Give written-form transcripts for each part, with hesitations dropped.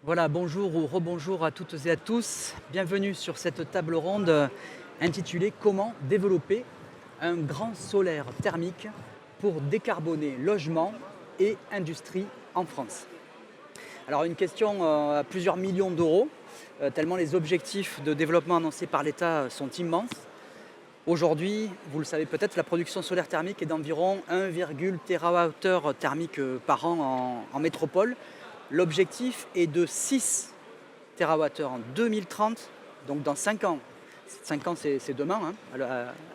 Voilà, bonjour ou rebonjour à toutes et à tous. Bienvenue sur cette table ronde intitulée «Comment développer un grand solaire thermique pour décarboner logement et industrie en France». Alors une question à plusieurs millions d'euros, tellement les objectifs de développement annoncés par l'État sont immenses. Aujourd'hui, vous le savez peut-être, la production solaire thermique est d'environ 1,1 TWh thermique par an en métropole. L'objectif est de 6 TWh en 2030, donc dans 5 ans. 5 ans, c'est demain, hein,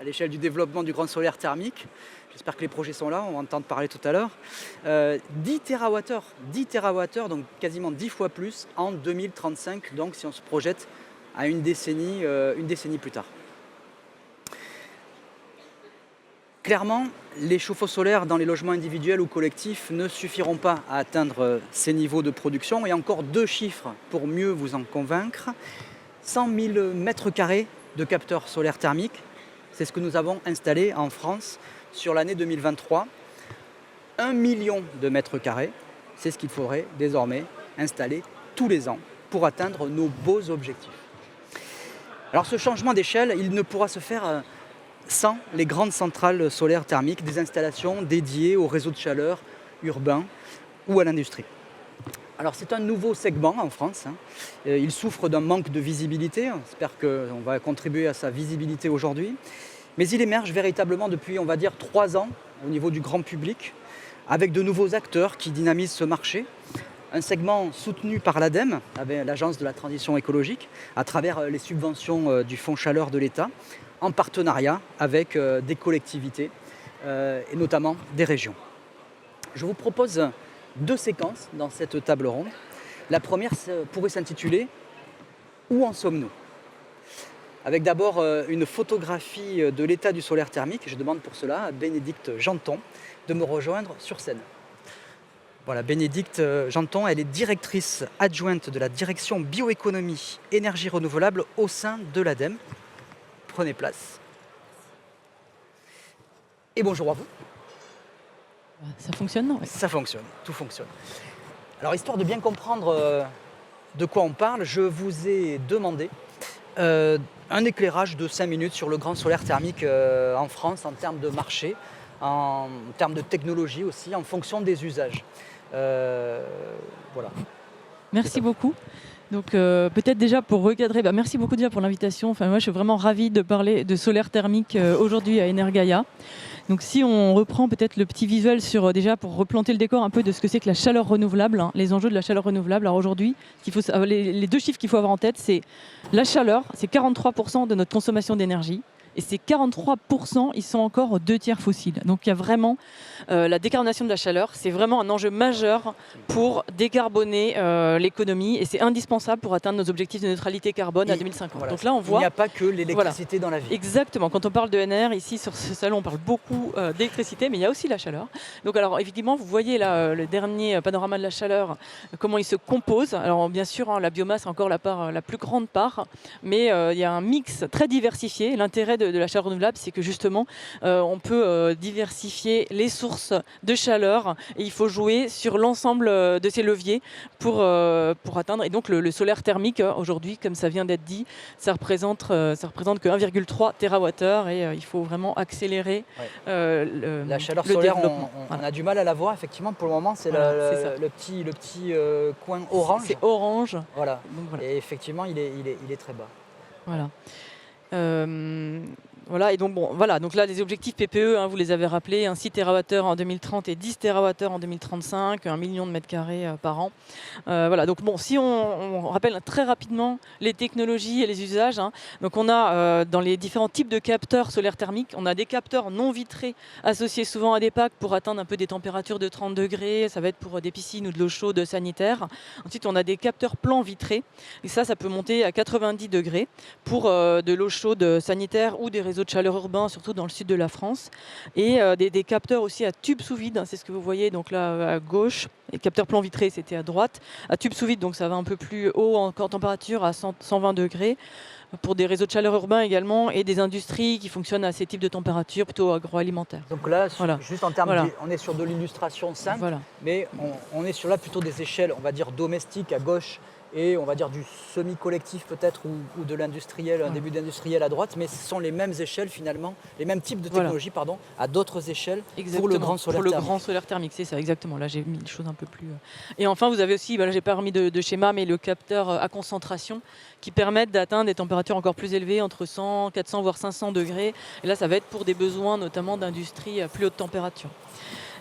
à l'échelle du développement du grand solaire thermique. J'espère que les projets sont là, on va entendre parler tout à l'heure. 10 TWh, donc quasiment 10 fois plus en 2035, donc si on se projette à une décennie plus tard. Clairement, les chauffe-eau solaires dans les logements individuels ou collectifs ne suffiront pas à atteindre ces niveaux de production. Et encore deux chiffres pour mieux vous en convaincre. 100 000 mètres carrés de capteurs solaires thermiques, c'est ce que nous avons installé en France sur l'année 2023. 1 million de mètres carrés, c'est ce qu'il faudrait désormais installer tous les ans pour atteindre nos beaux objectifs. Alors ce changement d'échelle, il ne pourra se faire sans les grandes centrales solaires thermiques, des installations dédiées aux réseaux de chaleur urbains ou à l'industrie. Alors c'est un nouveau segment en France, hein. Il souffre d'un manque de visibilité, j'espère qu'on va contribuer à sa visibilité aujourd'hui, mais il émerge véritablement depuis, on va dire, 3 ans au niveau du grand public, avec de nouveaux acteurs qui dynamisent ce marché. Un segment soutenu par l'ADEME, avec l'Agence de la transition écologique, à travers les subventions du Fonds Chaleur de l'État, en partenariat avec des collectivités et notamment des régions. Je vous propose 2 séquences dans cette table ronde. La première pourrait s'intituler « Où en sommes-nous ?» avec d'abord une photographie de l'état du solaire thermique. Je demande pour cela à Bénédicte Janton de me rejoindre sur scène. Voilà, Bénédicte Janton, elle est directrice adjointe de la direction bioéconomie énergie renouvelable au sein de l'ADEME. Prenez place. Et bonjour à vous. Ça fonctionne, non? Ça fonctionne, tout fonctionne. Alors, histoire de bien comprendre de quoi on parle, je vous ai demandé un éclairage de 5 minutes sur le grand solaire thermique en France, en termes de marché, en termes de technologie aussi, en fonction des usages. Voilà. Merci beaucoup. Donc peut-être déjà pour recadrer, merci beaucoup déjà pour l'invitation. Enfin, moi je suis vraiment ravie de parler de solaire thermique aujourd'hui à Energaia. Donc si on reprend peut-être le petit visuel sur déjà pour replanter le décor un peu de ce que c'est que la chaleur renouvelable, hein, les enjeux de la chaleur renouvelable. Alors aujourd'hui, les 2 chiffres qu'il faut avoir en tête, c'est la chaleur, c'est 43% de notre consommation d'énergie. Et ces 43%, ils sont encore aux 2 tiers fossiles. Donc il y a vraiment la décarbonation de la chaleur, c'est vraiment un enjeu majeur pour décarboner l'économie et c'est indispensable pour atteindre nos objectifs de neutralité carbone à 2050. Voilà, donc là, on voit... Il n'y a pas que l'électricité dans la vie. Exactement. Quand on parle de NR, ici sur ce salon, on parle beaucoup d'électricité, mais il y a aussi la chaleur. Donc alors effectivement, vous voyez là le dernier panorama de la chaleur, comment il se compose. Alors bien sûr, hein, la biomasse a encore la plus grande part, mais il y a un mix très diversifié. L'intérêt de la chaleur renouvelable, c'est que justement, on peut diversifier les sources de chaleur et il faut jouer sur l'ensemble de ces leviers pour atteindre. Et donc le solaire thermique, aujourd'hui, comme ça vient d'être dit, ça représente que 1,3 TWh et il faut vraiment accélérer la chaleur le solaire, développement. On a du mal à la voir, effectivement, pour le moment, c'est le petit coin orange. C'est orange. Voilà. Donc, voilà. Et effectivement, il est très bas. Voilà. Voilà, et donc bon, voilà, donc là les objectifs PPE, hein, vous les avez rappelés, 6 TWh en 2030 et 10 TWh en 2035, 1 million de mètres carrés par an. Voilà, donc bon, si on rappelle très rapidement les technologies et les usages, hein, donc on a dans les différents types de capteurs solaires thermiques, on a des capteurs non vitrés associés souvent à des packs pour atteindre un peu des températures de 30 degrés, ça va être pour des piscines ou de l'eau chaude sanitaire. Ensuite, on a des capteurs plans vitrés, et ça peut monter à 90 degrés pour de l'eau chaude chaude sanitaire ou des réseaux de chaleur urbains, surtout dans le sud de la France. Et des capteurs aussi à tube sous vide, hein, c'est ce que vous voyez donc là à gauche. Et capteur plan vitré, c'était à droite. À tube sous vide, donc ça va un peu plus haut en température, à 120 degrés, pour des réseaux de chaleur urbains également, et des industries qui fonctionnent à ces types de températures, plutôt agroalimentaires. Donc là, Voilà. juste en termes, Voilà. on est sur de l'illustration simple, Voilà. mais on est sur là plutôt des échelles, on va dire domestiques à gauche, et on va dire du semi-collectif peut-être, ou de l'industriel, un début d'industriel à droite, mais ce sont les mêmes échelles finalement, les mêmes types de technologies, pardon, à d'autres échelles pour le grand solaire thermique. Pour le grand solaire thermique, c'est ça, exactement. Là, j'ai mis les choses un peu plus... Et enfin, vous avez aussi, là, j'ai pas remis de schéma, mais le capteur à concentration qui permettent d'atteindre des températures encore plus élevées, entre 100, 400, voire 500 degrés. Et là, ça va être pour des besoins notamment d'industrie à plus haute température.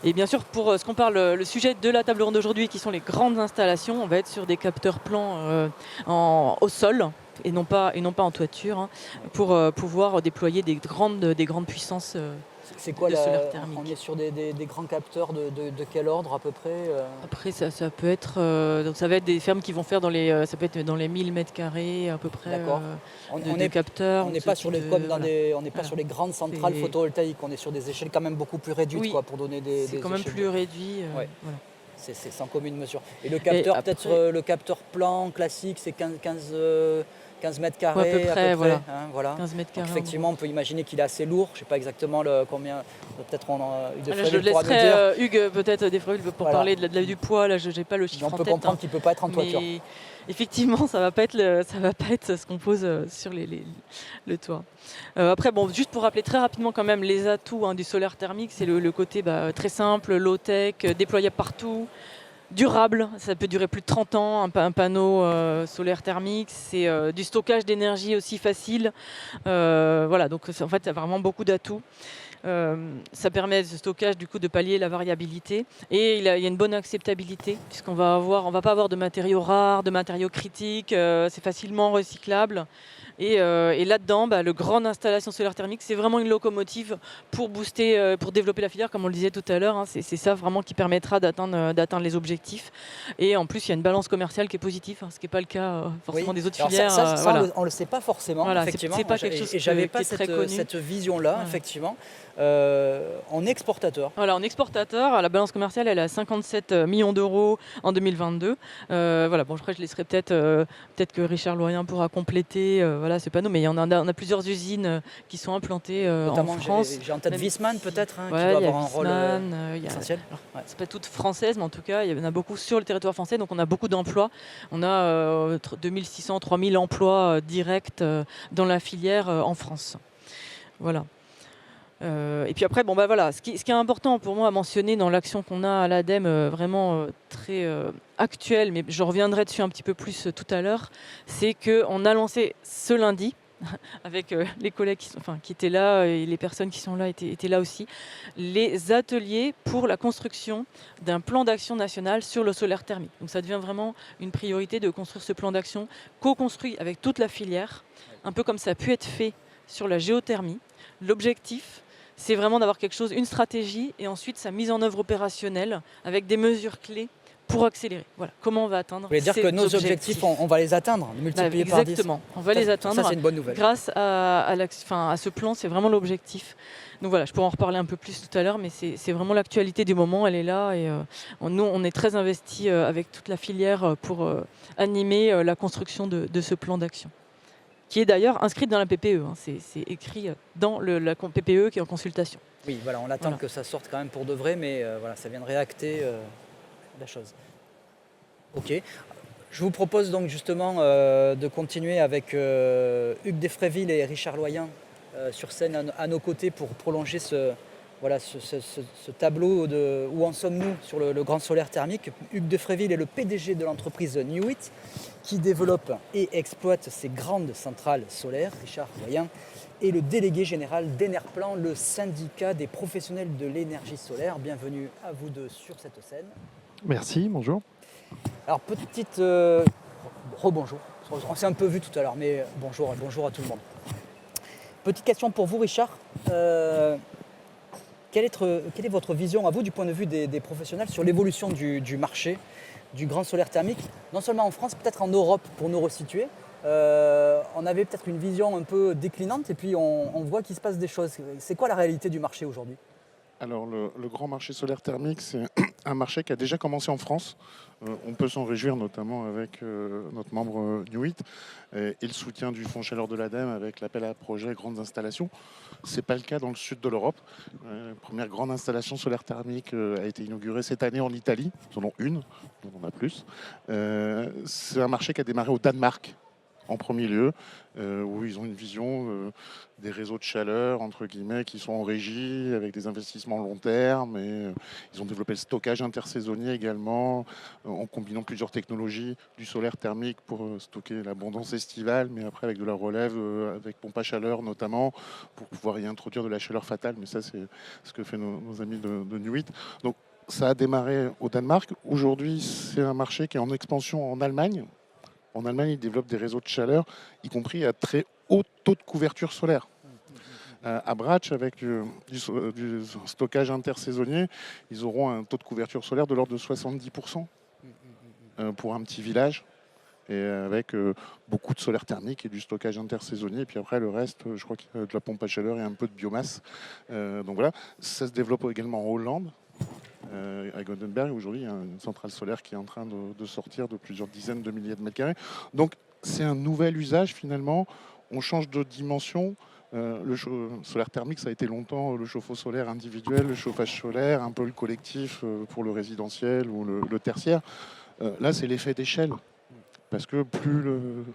Et bien sûr, pour ce qu'on parle, le sujet de la table ronde d'aujourd'hui, qui sont les grandes installations, on va être sur des capteurs plans au sol et non pas en toiture, hein, pour pouvoir déployer des grandes puissances C'est quoi de solaire thermique. On est sur des grands capteurs de quel ordre à peu près Après, ça peut être, donc ça va être des fermes qui vont faire ça peut être dans les 1000 mètres carrés à peu près. D'accord. De capteurs. On n'est pas sur les sur les grandes centrales photovoltaïques. On est sur des échelles quand même beaucoup plus réduites, Oui. Pour donner des. C'est quand même plus réduit. Ouais. Voilà. C'est sans commune mesure. Et le capteur, peut-être le capteur plan classique, c'est 15 mètres carrés à peu près, voilà. 15 mètres carrés. Donc, effectivement, on peut imaginer qu'il est assez lourd. Je ne sais pas exactement combien. Peut-être je laisserai Hugues peut-être pour parler du poids. Là, je n'ai pas le chiffre en tête. On peut comprendre qu'il ne peut pas être en toiture. Mais effectivement, ça va pas être ce qu'on pose sur le toit. Après, juste pour rappeler très rapidement quand même les atouts du solaire thermique, c'est le côté très simple, low-tech, déployable partout. Durable, ça peut durer plus de 30 ans, un panneau solaire thermique, c'est du stockage d'énergie aussi facile. Voilà, donc en fait, il y a vraiment beaucoup d'atouts. Ça permet ce stockage du coup de pallier la variabilité, et il y a une bonne acceptabilité puisqu'on va pas avoir de matériaux rares, de matériaux critiques, c'est facilement recyclable. Et là-dedans, le grande installation solaire thermique, c'est vraiment une locomotive pour booster, pour développer la filière, comme on le disait tout à l'heure. C'est ça vraiment qui permettra d'atteindre les objectifs. Et en plus, il y a une balance commerciale qui est positive, ce qui n'est pas le cas forcément des autres filières. On ne le sait pas forcément, effectivement. C'est pas quelque chose je n'avais pas qui est très connu. cette vision-là, effectivement. En exportateur. Voilà, en exportateur, la balance commerciale, elle est à 57 millions d'euros en 2022. Après, je laisserai peut-être que Richard Loyen pourra compléter ce panneau, mais on a plusieurs usines qui sont implantées en France. J'ai en tête Viessmann peut-être, qui doit avoir un rôle essentiel. C'est pas toutes françaises, mais en tout cas, il y en a beaucoup sur le territoire français, donc on a beaucoup d'emplois. On a 2600, 3000 emplois directs dans la filière en France. Voilà. Et puis après, ce qui est important pour moi à mentionner dans l'action qu'on a à l'ADEME, vraiment très actuelle, mais je reviendrai dessus un petit peu plus tout à l'heure, c'est qu'on a lancé ce lundi, avec les collègues qui étaient là, et les personnes qui sont là étaient là aussi, les ateliers pour la construction d'un plan d'action national sur le solaire thermique. Donc ça devient vraiment une priorité de construire ce plan d'action co-construit avec toute la filière, un peu comme ça a pu être fait sur la géothermie. L'objectif, c'est vraiment d'avoir quelque chose, une stratégie, et ensuite sa mise en œuvre opérationnelle avec des mesures clés pour accélérer. Voilà, comment on va atteindre ces objectifs. Vous voulez dire que nos objectifs, on va les atteindre, multipliés par 10. Exactement, on va les atteindre. Ça, c'est une bonne nouvelle. Grâce à ce plan, c'est vraiment l'objectif. Donc voilà, je pourrais en reparler un peu plus tout à l'heure, mais c'est vraiment l'actualité du moment, elle est là. Et nous, on est très investis avec toute la filière pour animer la construction de ce plan d'action, qui est d'ailleurs inscrite dans la PPE. C'est écrit dans la PPE qui est en consultation. Oui, voilà, on attend que ça sorte quand même pour de vrai, mais ça vient de réacter la chose. Ok. Je vous propose donc justement de continuer avec Hugues Defréville et Richard Loyen sur scène à nos côtés pour prolonger ce tableau de où en sommes-nous sur le grand solaire thermique. Hugues Defréville est le PDG de l'entreprise Newit qui développe et exploite ces grandes centrales solaires. Richard Loyen est le délégué général d'Enerplan, le syndicat des professionnels de l'énergie solaire. Bienvenue à vous deux sur cette scène. Merci, bonjour. Alors petite rebonjour. On s'est un peu vu tout à l'heure, mais bonjour à tout le monde. Petite question pour vous, Richard. Quelle est votre vision à vous du point de vue des professionnels sur l'évolution du marché du grand solaire thermique, non seulement en France, peut-être en Europe pour nous resituer, on avait peut-être une vision un peu déclinante et puis on voit qu'il se passe des choses. C'est quoi la réalité du marché aujourd'hui? Alors, le grand marché solaire thermique, c'est un marché qui a déjà commencé en France. On peut s'en réjouir, notamment avec notre membre Newit et le soutien du Fonds Chaleur de l'ADEME avec l'appel à projets grandes installations. Ce n'est pas le cas dans le sud de l'Europe. La première grande installation solaire thermique a été inaugurée cette année en Italie. Ils en ont une, on en a plus. C'est un marché qui a démarré au Danemark en premier lieu, où ils ont une vision des réseaux de chaleur, entre guillemets, qui sont en régie, avec des investissements long terme. Et, ils ont développé le stockage intersaisonnier également, en combinant plusieurs technologies, du solaire thermique pour stocker l'abondance estivale, mais après avec de la relève, avec pompe à chaleur notamment, pour pouvoir y introduire de la chaleur fatale. Mais ça, c'est ce que fait nos amis de Newit. Donc, ça a démarré au Danemark. Aujourd'hui, c'est un marché qui est en expansion en Allemagne. En Allemagne, ils développent des réseaux de chaleur, y compris à très haut taux de couverture solaire. À Brach, avec du stockage intersaisonnier, ils auront un taux de couverture solaire de l'ordre de 70% pour un petit village, et avec beaucoup de solaire thermique et du stockage intersaisonnier. Et puis après, le reste, je crois qu'il y a de la pompe à chaleur et un peu de biomasse. Donc voilà, ça se développe également en Hollande. À Gothenburg, aujourd'hui, il y a une centrale solaire qui est en train de sortir de plusieurs dizaines de milliers de mètres carrés. Donc, c'est un nouvel usage finalement. On change de dimension. Le solaire thermique, ça a été longtemps le chauffe-eau solaire individuel, le chauffage solaire, un peu le collectif pour le résidentiel ou le tertiaire. Là, c'est l'effet d'échelle. Parce que plus le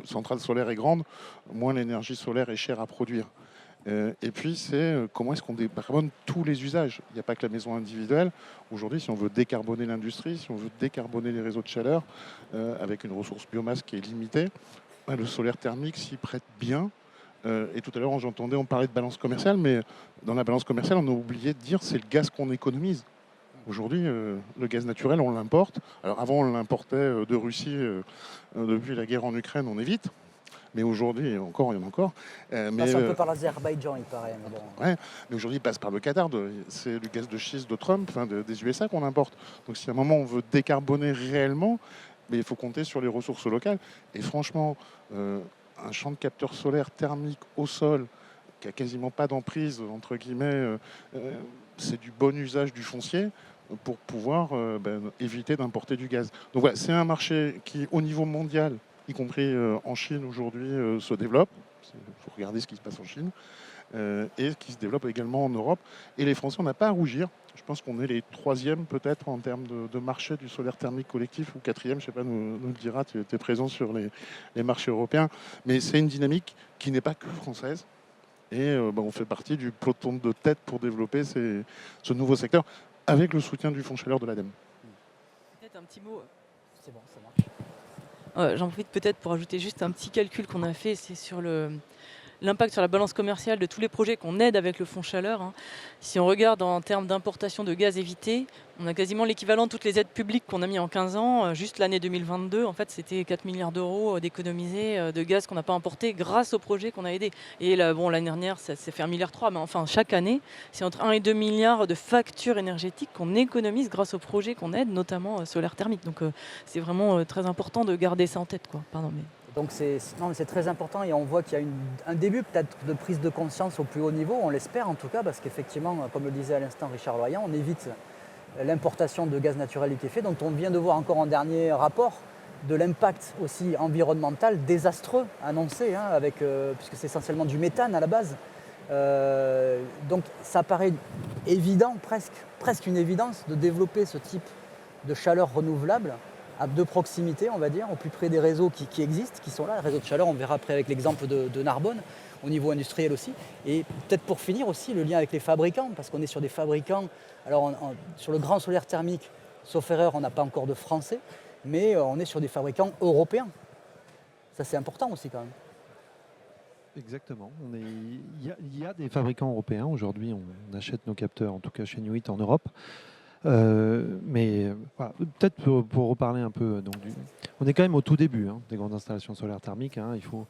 centrale solaire est grande, moins l'énergie solaire est chère à produire. Et puis, c'est comment est-ce qu'on décarbone tous les usages. Il n'y a pas que la maison individuelle. Aujourd'hui, si on veut décarboner l'industrie, si on veut décarboner les réseaux de chaleur, avec une ressource biomasse qui est limitée, le solaire thermique s'y prête bien. Et tout à l'heure, j'entendais, on parlait de balance commerciale, mais dans la balance commerciale, on a oublié de dire c'est le gaz qu'on économise. Aujourd'hui, le gaz naturel, on l'importe. Alors avant, on l'importait de Russie. Depuis la guerre en Ukraine, on évite. Mais aujourd'hui, encore, il y en a encore. Passe un peu par l'Azerbaïdjan, il paraît. Mais bon. Ouais, mais aujourd'hui, il passe par le Qatar. C'est le gaz de schiste de Trump, enfin des USA qu'on importe. Donc si à un moment on veut décarboner réellement, mais il faut compter sur les ressources locales. Et franchement, un champ de capteurs solaires thermiques au sol, qui a quasiment pas d'emprise, entre guillemets, c'est du bon usage du foncier pour pouvoir éviter d'importer du gaz. Donc voilà, c'est un marché qui, au niveau mondial, y compris en Chine aujourd'hui, se développe. Il faut regarder ce qui se passe en Chine. Et qui se développe également en Europe. Et les Français, on n'a pas à rougir. Je pense qu'on est les troisièmes peut-être en termes de marché du solaire thermique collectif, ou quatrième, je ne sais pas, nous le dira, tu es présent sur les marchés européens. Mais c'est une dynamique qui n'est pas que française. Et on fait partie du peloton de tête pour développer ce nouveau secteur, avec le soutien du Fonds Chaleur de l'ADEME. Peut-être un petit mot. C'est bon, ça marche. J'en profite peut-être pour ajouter juste un petit calcul qu'on a fait, c'est sur l'impact sur la balance commerciale de tous les projets qu'on aide avec le fonds chaleur. Hein. Si on regarde en termes d'importation de gaz évité, on a quasiment l'équivalent de toutes les aides publiques qu'on a mis en 15 ans. Juste l'année 2022, en fait, c'était 4 milliards d'euros d'économisés de gaz qu'on n'a pas importé grâce aux projets qu'on a aidés. Et là, l'année dernière, ça s'est fait 1,3 milliard, mais enfin, chaque année, c'est entre 1 et 2 milliards de factures énergétiques qu'on économise grâce aux projets qu'on aide, notamment solaire thermique. Donc, c'est vraiment très important de garder ça en tête, quoi. Pardon, mais... Donc c'est très important et on voit qu'il y a un début peut-être de prise de conscience au plus haut niveau, on l'espère en tout cas, parce qu'effectivement, comme le disait à l'instant Richard Loyan, on évite l'importation de gaz naturel liquéfié, dont on vient de voir encore en dernier rapport de l'impact aussi environnemental désastreux annoncé, hein, puisque c'est essentiellement du méthane à la base. Donc ça paraît évident, presque une évidence, de développer ce type de chaleur renouvelable de proximité, on va dire, au plus près des réseaux qui existent, qui sont là. Le réseau de chaleur, on verra après avec l'exemple de Narbonne, au niveau industriel aussi. Et peut-être pour finir aussi, le lien avec les fabricants, parce qu'on est sur des fabricants. Alors, sur le grand solaire thermique, sauf erreur, on n'a pas encore de français, mais on est sur des fabricants européens. Ça, c'est important aussi quand même. Exactement. Il y a des fabricants européens. Aujourd'hui, on achète nos capteurs, en tout cas chez Newit en Europe. Mais voilà, peut-être pour reparler un peu, on est quand même au tout début des grandes installations solaires thermiques. Il faut,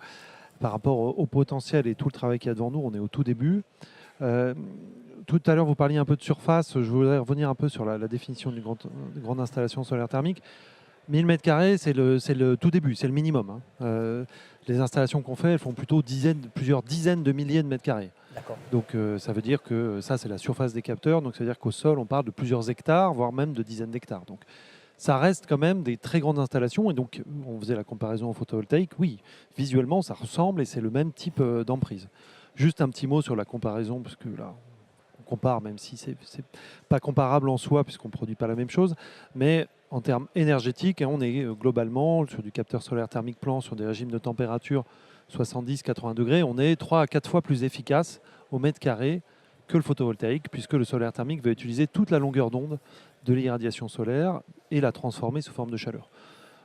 par rapport au potentiel et tout le travail qu'il y a devant nous, on est au tout début. Tout à l'heure, vous parliez un peu de surface. Je voudrais revenir un peu sur la définition d'une grande installation solaire thermique. 1000 mètres carrés, c'est le tout début, c'est le minimum, hein. Les installations qu'on fait, elles font plutôt plusieurs dizaines de milliers de mètres carrés. D'accord. Donc ça veut dire que ça, c'est la surface des capteurs. Donc ça veut dire qu'au sol, on parle de plusieurs hectares, voire même de dizaines d'hectares. Donc ça reste quand même des très grandes installations. Et donc on faisait la comparaison au photovoltaïque. Oui, visuellement, ça ressemble et c'est le même type d'emprise. Juste un petit mot sur la comparaison, parce que là, on compare, même si c'est pas comparable en soi, puisqu'on ne produit pas la même chose. Mais en termes énergétiques, hein, on est globalement sur du capteur solaire thermique plan, sur des régimes de température 70-80 degrés, on est 3 à 4 fois plus efficace au mètre carré que le photovoltaïque, puisque le solaire thermique va utiliser toute la longueur d'onde de l'irradiation solaire et la transformer sous forme de chaleur.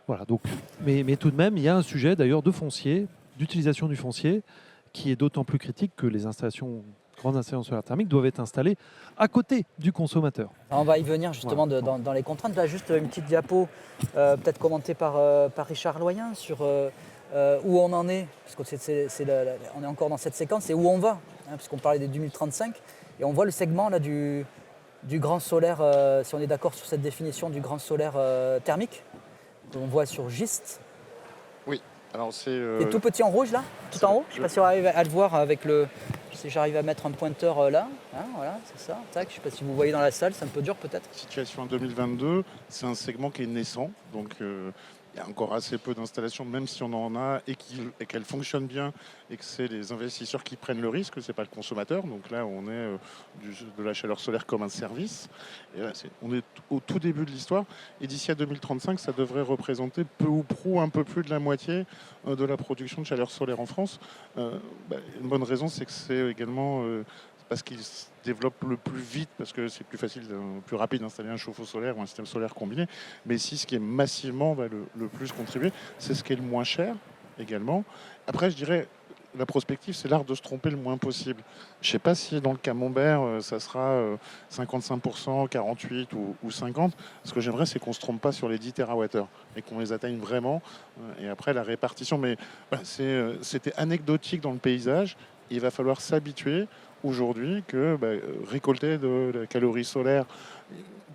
Voilà, donc, mais tout de même, il y a un sujet d'ailleurs de foncier, d'utilisation du foncier, qui est d'autant plus critique que les grandes installations solaires thermiques doivent être installées à côté du consommateur. Alors, on va y venir justement Voilà. dans les contraintes. Là, juste une petite diapo, peut-être commentée par Richard Loyen sur où on en est, parce que on est encore dans cette séquence, et où on va, hein, puisqu'on parlait des 2035, et on voit le segment là, du grand solaire, si on est d'accord sur cette définition du grand solaire thermique, que l'on voit sur Gist. Oui, alors c'est... Et tout petit en rouge là, tout en haut. Je ne sais pas si on arrive à le voir avec le... Si j'arrive à mettre un pointeur là, hein, voilà, c'est ça, tac. Je ne sais pas si vous voyez dans la salle, c'est un peu dur peut-être. Situation en 2022, c'est un segment qui est naissant, donc il y a encore assez peu d'installations, même si on en a et qu'elles fonctionnent bien et que c'est les investisseurs qui prennent le risque, c'est pas le consommateur. Donc là, on est de la chaleur solaire comme un service. Et là, on est au tout début de l'histoire. Et d'ici à 2035, ça devrait représenter peu ou prou un peu plus de la moitié de la production de chaleur solaire en France. Une bonne raison, c'est que c'est également parce qu'il se développe le plus vite, parce que c'est plus facile, plus rapide d'installer un chauffe-eau solaire ou un système solaire combiné. Mais si ce qui est massivement va le plus contribuer, c'est ce qui est le moins cher également. Après, je dirais, la prospective, c'est l'art de se tromper le moins possible. Je ne sais pas si dans le camembert, ça sera 55%, 48% ou 50%. Ce que j'aimerais, c'est qu'on ne se trompe pas sur les 10 TWh et qu'on les atteigne vraiment. Et après, la répartition. Mais voilà, c'était anecdotique dans le paysage. Il va falloir s'habituer aujourd'hui que récolter de la calorie solaire,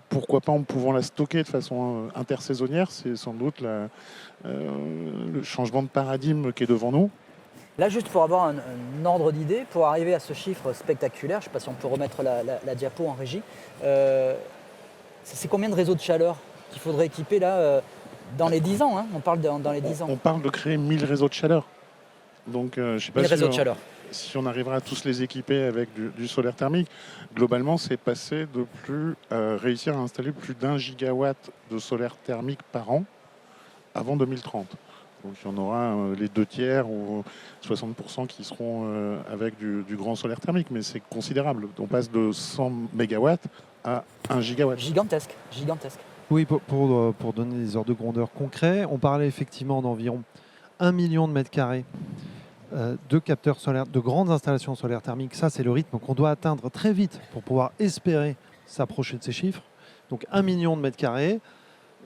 pourquoi pas en pouvant la stocker de façon intersaisonnière, c'est sans doute le changement de paradigme qui est devant nous. Là, juste pour avoir un ordre d'idée, pour arriver à ce chiffre spectaculaire, je ne sais pas si on peut remettre la diapo en régie, c'est combien de réseaux de chaleur qu'il faudrait équiper là dans les 10 ans, hein, on parle dans les 10 ans. On parle de créer 1000 réseaux de chaleur. Donc, je sais pas 1000 réseaux de chaleur. Si on arrivera à tous les équiper avec du solaire thermique, globalement, c'est passer de réussir à installer plus d'1 gigawatt de solaire thermique par an avant 2030. Donc il y en aura les 2/3 ou 60% qui seront avec du grand solaire thermique, mais c'est considérable. On passe de 100 mégawatts à 1 gigawatt. Gigantesque, gigantesque. Oui, pour donner des ordres de grandeur concrets, on parlait effectivement d'environ 1 million de mètres carrés de capteurs solaires, de grandes installations solaires thermiques. Ça, c'est le rythme qu'on doit atteindre très vite pour pouvoir espérer s'approcher de ces chiffres. Donc 1 million de mètres carrés,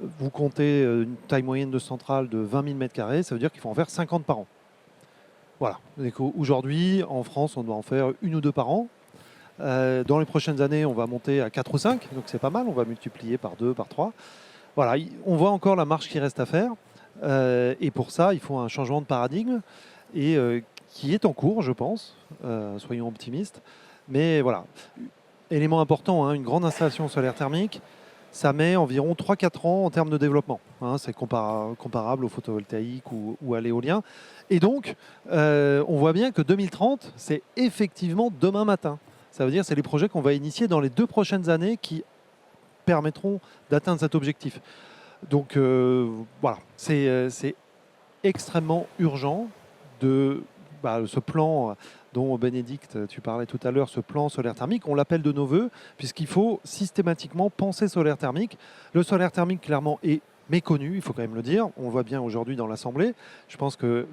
vous comptez une taille moyenne de centrale de 20 000 mètres carrés, ça veut dire qu'il faut en faire 50 par an. Voilà. Aujourd'hui, en France, on doit en faire 1 ou 2 par an. Dans les prochaines années, on va monter à 4 ou 5, donc c'est pas mal, on va multiplier par 2, par 3. Voilà, on voit encore la marche qui reste à faire. Et pour ça, il faut un changement de paradigme et qui est en cours, je pense. Soyons optimistes. Mais voilà, élément important, hein, une grande installation solaire thermique, ça met environ 3-4 ans en termes de développement. Hein, c'est comparable au photovoltaïque ou à l'éolien. Et donc, on voit bien que 2030, c'est effectivement demain matin. Ça veut dire que c'est les projets qu'on va initier dans les 2 prochaines années qui permettront d'atteindre cet objectif. Donc voilà, c'est extrêmement urgent de ce plan dont Bénédicte, tu parlais tout à l'heure, ce plan solaire thermique, on l'appelle de nos voeux, puisqu'il faut systématiquement penser solaire thermique. Le solaire thermique, clairement, est méconnu, il faut quand même le dire. On le voit bien aujourd'hui dans l'Assemblée. Je pense que,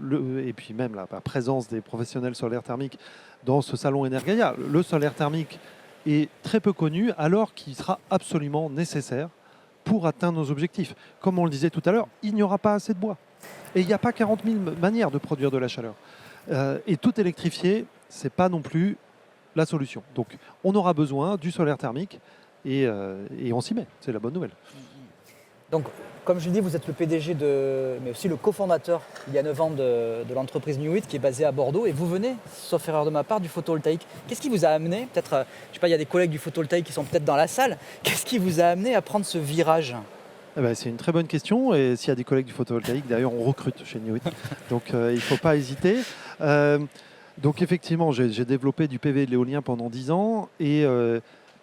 et puis même la présence des professionnels solaires thermiques dans ce salon Energaia, le solaire thermique est très peu connu, alors qu'il sera absolument nécessaire pour atteindre nos objectifs. Comme on le disait tout à l'heure, il n'y aura pas assez de bois. Et il n'y a pas 40 000 manières de produire de la chaleur. Et tout électrifier, ce n'est pas non plus la solution. Donc on aura besoin du solaire thermique et on s'y met. C'est la bonne nouvelle. Donc comme je le dis, vous êtes le PDG, mais aussi le cofondateur, il y a 9 ans, de l'entreprise Newit qui est basée à Bordeaux. Et vous venez, sauf erreur de ma part, du photovoltaïque. Qu'est-ce qui vous a amené, peut-être, je ne sais pas, il y a des collègues du photovoltaïque qui sont peut-être dans la salle. Qu'est-ce qui vous a amené à prendre ce virage ? C'est une très bonne question. Et s'il y a des collègues du photovoltaïque, d'ailleurs, on recrute chez Newit. Donc, il ne faut pas hésiter. Donc, effectivement, j'ai développé du PV et de l'éolien pendant 10 ans. Et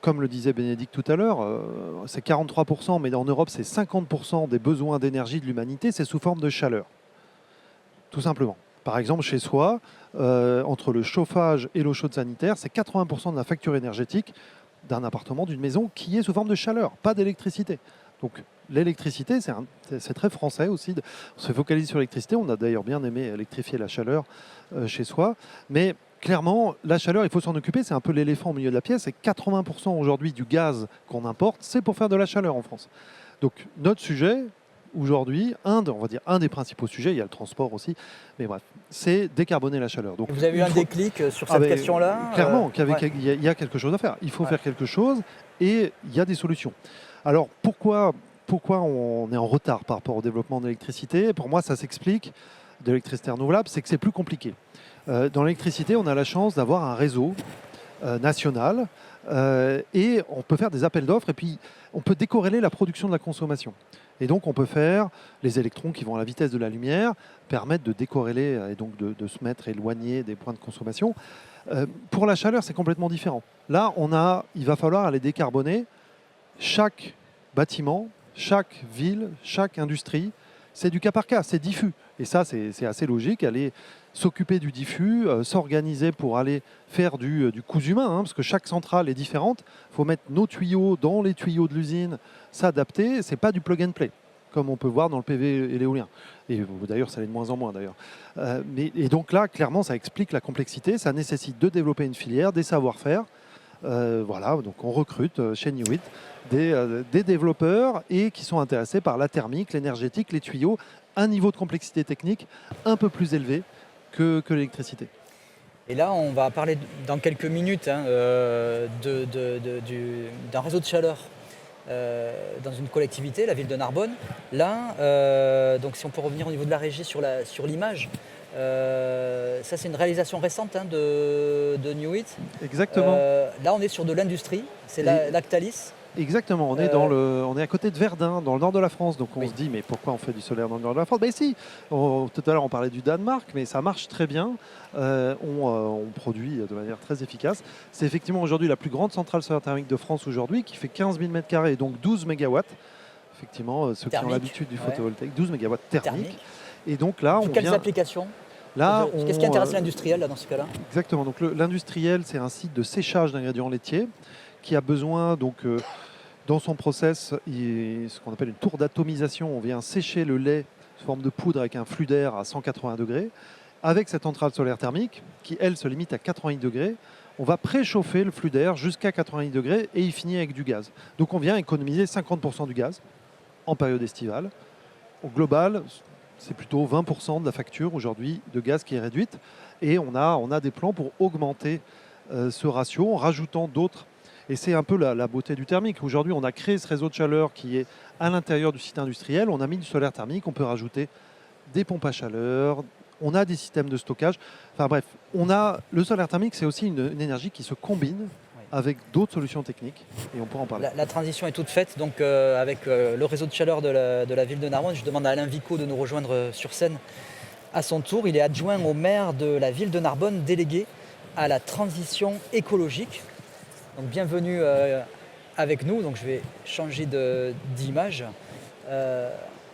comme le disait Bénédicte tout à l'heure, c'est 43%, mais en Europe, c'est 50% des besoins d'énergie de l'humanité, c'est sous forme de chaleur. Tout simplement. Par exemple, chez soi, entre le chauffage et l'eau chaude sanitaire, c'est 80% de la facture énergétique d'un appartement, d'une maison, qui est sous forme de chaleur, pas d'électricité. Donc l'électricité, c'est très français aussi. On se focalise sur l'électricité. On a d'ailleurs bien aimé électrifier la chaleur chez soi. Mais clairement, la chaleur, il faut s'en occuper. C'est un peu l'éléphant au milieu de la pièce. Et 80% aujourd'hui du gaz qu'on importe, c'est pour faire de la chaleur en France. Donc notre sujet, aujourd'hui, on va dire un des principaux sujets, il y a le transport aussi, mais bref, c'est décarboner la chaleur. Donc, vous avez eu un déclic sur cette question-là Clairement, il y a quelque chose à faire. Il faut faire quelque chose et il y a des solutions. Alors pourquoi on est en retard par rapport au développement de l'électricité ? Pour moi, ça s'explique de l'électricité renouvelable, c'est que c'est plus compliqué. Dans l'électricité, on a la chance d'avoir un réseau national et on peut faire des appels d'offres et puis on peut décorréler la production de la consommation. Et donc on peut faire les électrons qui vont à la vitesse de la lumière, permettre de décorréler et donc de se mettre éloigné des points de consommation. Pour la chaleur, c'est complètement différent. Là, il va falloir aller décarboner chaque bâtiment, chaque ville, chaque industrie. C'est du cas par cas, c'est diffus. Et ça, c'est assez logique, aller s'occuper du diffus, s'organiser pour aller faire du cousu main, parce que chaque centrale est différente. Il faut mettre nos tuyaux dans les tuyaux de l'usine, s'adapter. Ce n'est pas du plug and play, comme on peut voir dans le PV et l'éolien. Et d'ailleurs, ça l'est de moins en moins, d'ailleurs. Et donc là, clairement, ça explique la complexité. Ça nécessite de développer une filière, des savoir-faire. Voilà, donc on recrute chez Newit des développeurs et qui sont intéressés par la thermique, l'énergétique, les tuyaux, un niveau de complexité technique un peu plus élevé que l'électricité. Et là, on va parler dans quelques minutes d'un réseau de chaleur dans une collectivité, la ville de Narbonne. Là, donc si on peut revenir au niveau de la régie sur l'image, ça c'est une réalisation récente de Newit. Exactement. Là, on est sur de l'industrie, c'est Lactalis. Exactement, on est à côté de Verdun, dans le nord de la France, donc on se dit mais pourquoi on fait du solaire dans le nord de la France ? Ben si, tout à l'heure on parlait du Danemark, mais ça marche très bien, on produit de manière très efficace. C'est effectivement aujourd'hui la plus grande centrale solaire thermique de France aujourd'hui, qui fait 15 000 m² et donc 12 MW. Effectivement, ceux qui ont l'habitude du photovoltaïque, 12 MW thermique. Et donc là, quelles applications ? Qu'est-ce qui intéresse l'industriel là, dans ce cas-là ? Exactement, donc l'industriel, c'est un site de séchage d'ingrédients laitiers qui a besoin, donc, dans son process, ce qu'on appelle une tour d'atomisation. On vient sécher le lait sous forme de poudre avec un flux d'air à 180 degrés. Avec cette centrale solaire thermique, qui elle se limite à 88 degrés, on va préchauffer le flux d'air jusqu'à 88 degrés et il finit avec du gaz. Donc on vient économiser 50% du gaz en période estivale. Au global, c'est plutôt 20% de la facture aujourd'hui de gaz qui est réduite. Et on a des plans pour augmenter ce ratio en rajoutant d'autres. Et c'est un peu la beauté du thermique. Aujourd'hui, on a créé ce réseau de chaleur qui est à l'intérieur du site industriel. On a mis du solaire thermique. On peut rajouter des pompes à chaleur. On a des systèmes de stockage. Enfin bref, le solaire thermique, c'est aussi une énergie qui se combine avec d'autres solutions techniques. Et on pourra en parler. La transition est toute faite. Donc avec le réseau de chaleur de la ville de Narbonne, je demande à Alain Vico de nous rejoindre sur scène à son tour. Il est adjoint au maire de la ville de Narbonne, délégué à la transition écologique. Donc bienvenue avec nous. Donc je vais changer d'image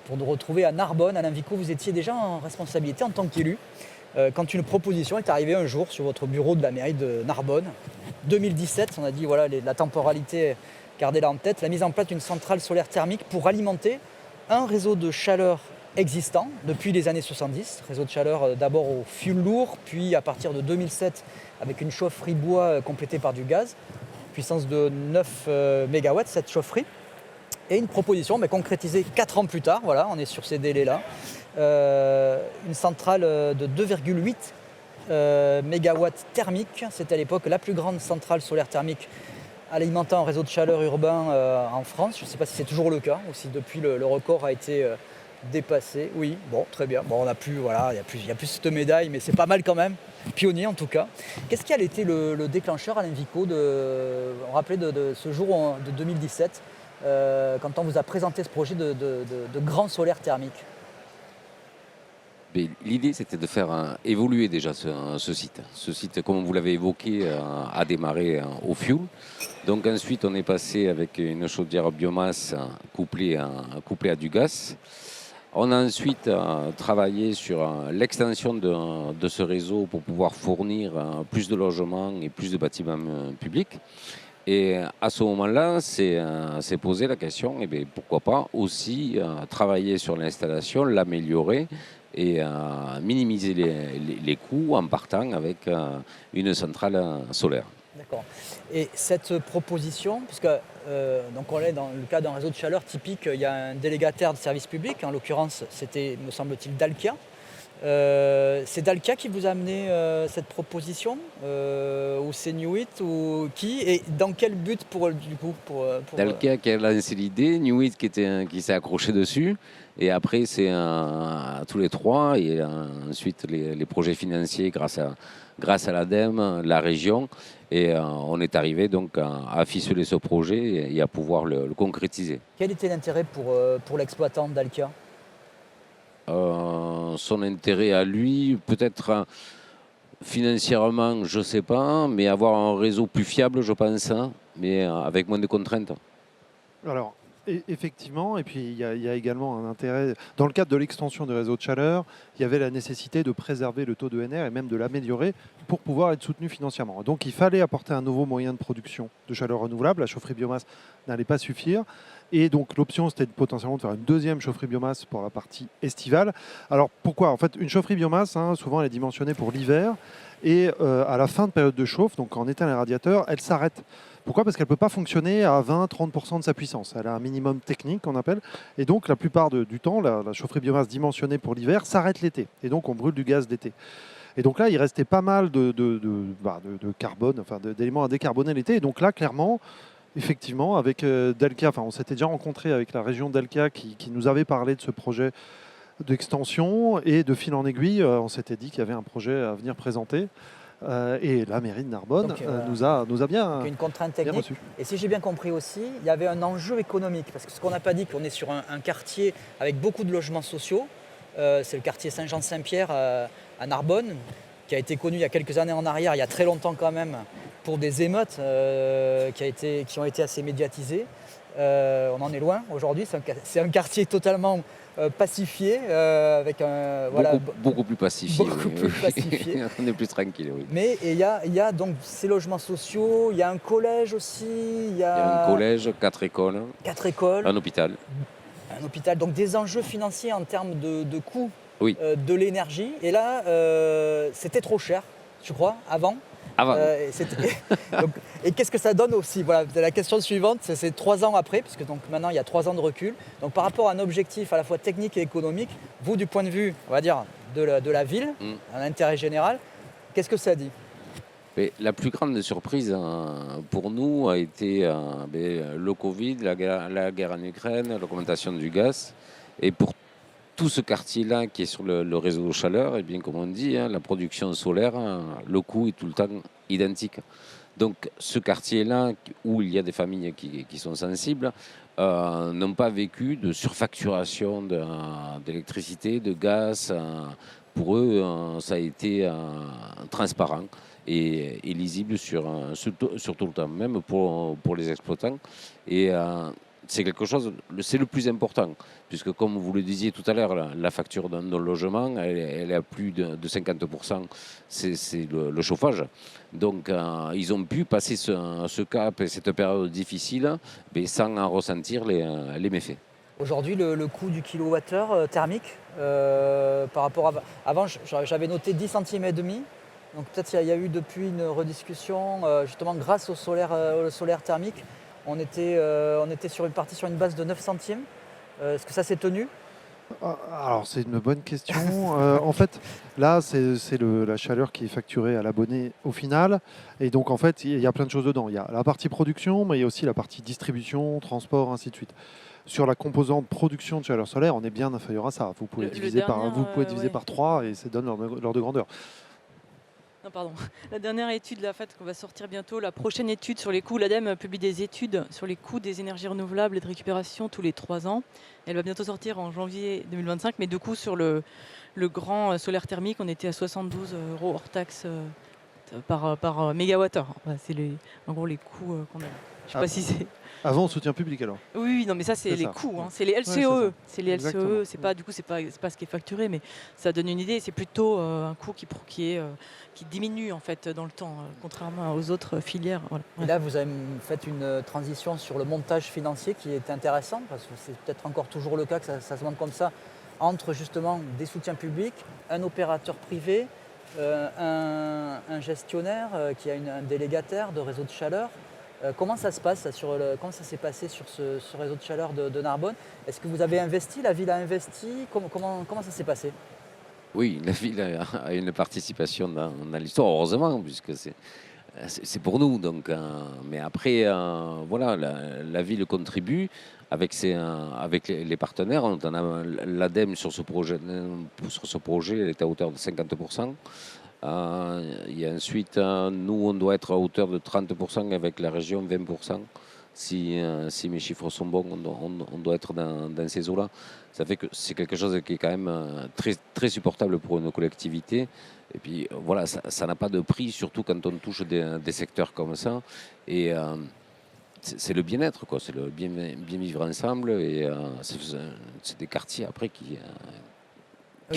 pour nous retrouver à Narbonne. Alain Vico, vous étiez déjà en responsabilité en tant qu'élu quand une proposition est arrivée un jour sur votre bureau de la mairie de Narbonne. 2017, on a dit voilà la temporalité, gardez-la en tête, la mise en place d'une centrale solaire thermique pour alimenter un réseau de chaleur existant depuis les années 70. Réseau de chaleur d'abord au fioul lourd, puis à partir de 2007 avec une chaufferie bois complétée par du gaz. Puissance de 9 MW, cette chaufferie. Et une proposition concrétisée 4 ans plus tard, voilà, on est sur ces délais-là. Une centrale de 2,8 MW thermique. C'était à l'époque la plus grande centrale solaire thermique alimentant un réseau de chaleur urbain en France. Je ne sais pas si c'est toujours le cas ou si depuis le record a été dépassé. Oui, bon, très bien. Bon, on a plus, voilà, il y a plus cette médaille, mais c'est pas mal quand même. Pionnier en tout cas. Qu'est-ce qui a été le déclencheur, Alain Vico, on rappelait de ce jour de 2017, quand on vous a présenté ce projet de grand solaire thermique? L'idée, c'était de faire évoluer déjà ce site. Ce site, comme vous l'avez évoqué, a démarré au fioul. Donc ensuite, on est passé avec une chaudière biomasse couplée à du gaz. On a ensuite travaillé sur l'extension de ce réseau pour pouvoir fournir plus de logements et plus de bâtiments publics. Et à ce moment-là, c'est posé la question, pourquoi pas aussi travailler sur l'installation, l'améliorer et minimiser les coûts en partant avec une centrale solaire. D'accord. Et cette proposition, puisque donc on est dans le cas d'un réseau de chaleur typique, il y a un délégataire de service public, en l'occurrence c'était, me semble-t-il, Dalkia. C'est Dalkia qui vous a amené cette proposition ou c'est Newit ou qui et dans quel but pour Dalkia qui a lancé l'idée, Newit qui s'est accroché dessus et après c'est tous les trois et ensuite les projets financiers grâce à l'ADEME, la région et on est arrivé donc à ficeler ce projet et à pouvoir le concrétiser. Quel était l'intérêt pour l'exploitant Dalkia? Son intérêt à lui, peut-être financièrement, je ne sais pas, mais avoir un réseau plus fiable, je pense, mais avec moins de contraintes. Alors, effectivement, et puis il y a également un intérêt. Dans le cadre de l'extension du réseau de chaleur, il y avait la nécessité de préserver le taux de NR et même de l'améliorer pour pouvoir être soutenu financièrement. Donc il fallait apporter un nouveau moyen de production de chaleur renouvelable. La chaufferie biomasse n'allait pas suffire. Et donc l'option, c'était potentiellement de faire une deuxième chaufferie biomasse pour la partie estivale. Alors pourquoi? En fait, une chaufferie biomasse, souvent elle est dimensionnée pour l'hiver. Et à la fin de période de chauffe, donc quand on éteint les radiateurs, elle s'arrête. Pourquoi? Parce qu'elle ne peut pas fonctionner à 20-30% de sa puissance. Elle a un minimum technique qu'on appelle. Et donc la plupart du temps, la chaufferie biomasse dimensionnée pour l'hiver s'arrête l'été. Et donc on brûle du gaz d'été. Et donc là, il restait pas mal de carbone, enfin d'éléments à décarboner l'été. Et donc là, clairement, effectivement, avec Dalkia, on s'était déjà rencontré avec la région Dalkia qui nous avait parlé de ce projet d'extension et de fil en aiguille, on s'était dit qu'il y avait un projet à venir présenter. Et la mairie de Narbonne Donc, nous a bien, une contrainte bien technique. reçu. Et si j'ai bien compris aussi, il y avait un enjeu économique. Parce que ce qu'on n'a pas dit, qu'on est sur un quartier avec beaucoup de logements sociaux. C'est le quartier Saint-Jean-Saint-Pierre à Narbonne, qui a été connu il y a quelques années en arrière, il y a très longtemps quand même, pour des émeutes qui ont été assez médiatisées. On en est loin aujourd'hui, c'est un quartier totalement pacifié, avec un... Beaucoup plus pacifié. Beaucoup plus pacifié. On est plus tranquille, oui. Mais il y a donc ces logements sociaux, il y a un collège aussi, Il y a un collège, 4 écoles, 4 écoles, un hôpital. un hôpital, donc des enjeux financiers en termes de coûts Oui. de l'énergie. Et là, c'était trop cher, je crois, avant. Et qu'est-ce que ça donne aussi? Voilà, la question suivante, c'est 3 ans après, puisque donc maintenant il y a 3 ans de recul. Donc par rapport à un objectif à la fois technique et économique, vous du point de vue, on va dire, de la ville, à l'intérêt général, qu'est-ce que ça dit? Mais la plus grande surprise pour nous a été le Covid, la guerre en Ukraine, l'augmentation du gaz. Et pour tout ce quartier-là qui est sur le réseau de chaleur, et bien comme on dit, la production solaire, le coût est tout le temps identique. Donc ce quartier-là, où il y a des familles qui sont sensibles, n'ont pas vécu de surfacturation d'électricité, de gaz. Pour eux, ça a été transparent et lisible sur tout le temps, même pour les exploitants. Et c'est quelque chose, c'est le plus important, puisque comme vous le disiez tout à l'heure, la facture d'un logement, elle est à plus de 50%, c'est le chauffage. Donc ils ont pu passer ce cap et cette période difficile, mais sans en ressentir les méfaits. Aujourd'hui, le coût du kilowattheure thermique, par rapport à... Avant, j'avais noté 10 centimes et demi. Donc peut-être il y a eu depuis une rediscussion, justement grâce au solaire thermique. On était sur une base de 9 centimes. Est-ce que ça s'est tenu? Alors, c'est une bonne question. En fait, là, c'est la chaleur qui est facturée à l'abonné au final. Et donc, en fait, il y a plein de choses dedans. Il y a la partie production, mais il y a aussi la partie distribution, transport, ainsi de suite. Sur la composante production de chaleur solaire, on est bien inférieur à ça. Vous pouvez diviser ouais. par 3 et ça donne l'ordre de grandeur. Non, pardon. La dernière étude là, qu'on va sortir bientôt, la prochaine étude sur les coûts, l'ADEME publie des études sur les coûts des énergies renouvelables et de récupération tous les 3 ans. Elle va bientôt sortir en janvier 2025, mais du coup sur le grand solaire thermique, on était à 72 € hors taxe par mégawattheure. Voilà, c'est en gros les coûts qu'on a. Je sais pas si c'est... Avant, soutien public alors. Oui, non, mais ça, c'est les ça. coûts. Hein. C'est les LCOE. Ouais, c'est les Exactement. LCOE. C'est pas, du coup, c'est pas ce qui est facturé, mais ça donne une idée. C'est plutôt un coût qui diminue en fait dans le temps, contrairement aux autres filières. Voilà. Et là, vous avez fait une transition sur le montage financier qui est intéressant, parce que c'est peut-être encore toujours le cas que ça se monte comme ça, entre justement des soutiens publics, un opérateur privé, un gestionnaire qui a un délégataire de réseau de chaleur. Comment ça se passe comment ça s'est passé sur ce réseau de chaleur de Narbonne? Est-ce que vous avez investi, la ville a investi? Comment ça s'est passé? Oui, la ville a une participation dans l'histoire, heureusement, puisque c'est pour nous. Donc, mais après, voilà, la ville contribue avec les partenaires. L'ADEME sur ce projet, elle est à hauteur de 50%. Il y a ensuite, nous, on doit être à hauteur de 30% avec la région 20%. Si mes chiffres sont bons, on doit être dans ces eaux-là. Ça fait que c'est quelque chose qui est quand même très, très supportable pour une collectivité. Et puis voilà, ça n'a pas de prix, surtout quand on touche des secteurs comme ça. Et c'est le bien-être, quoi. C'est le bien vivre ensemble. Et c'est des quartiers après qui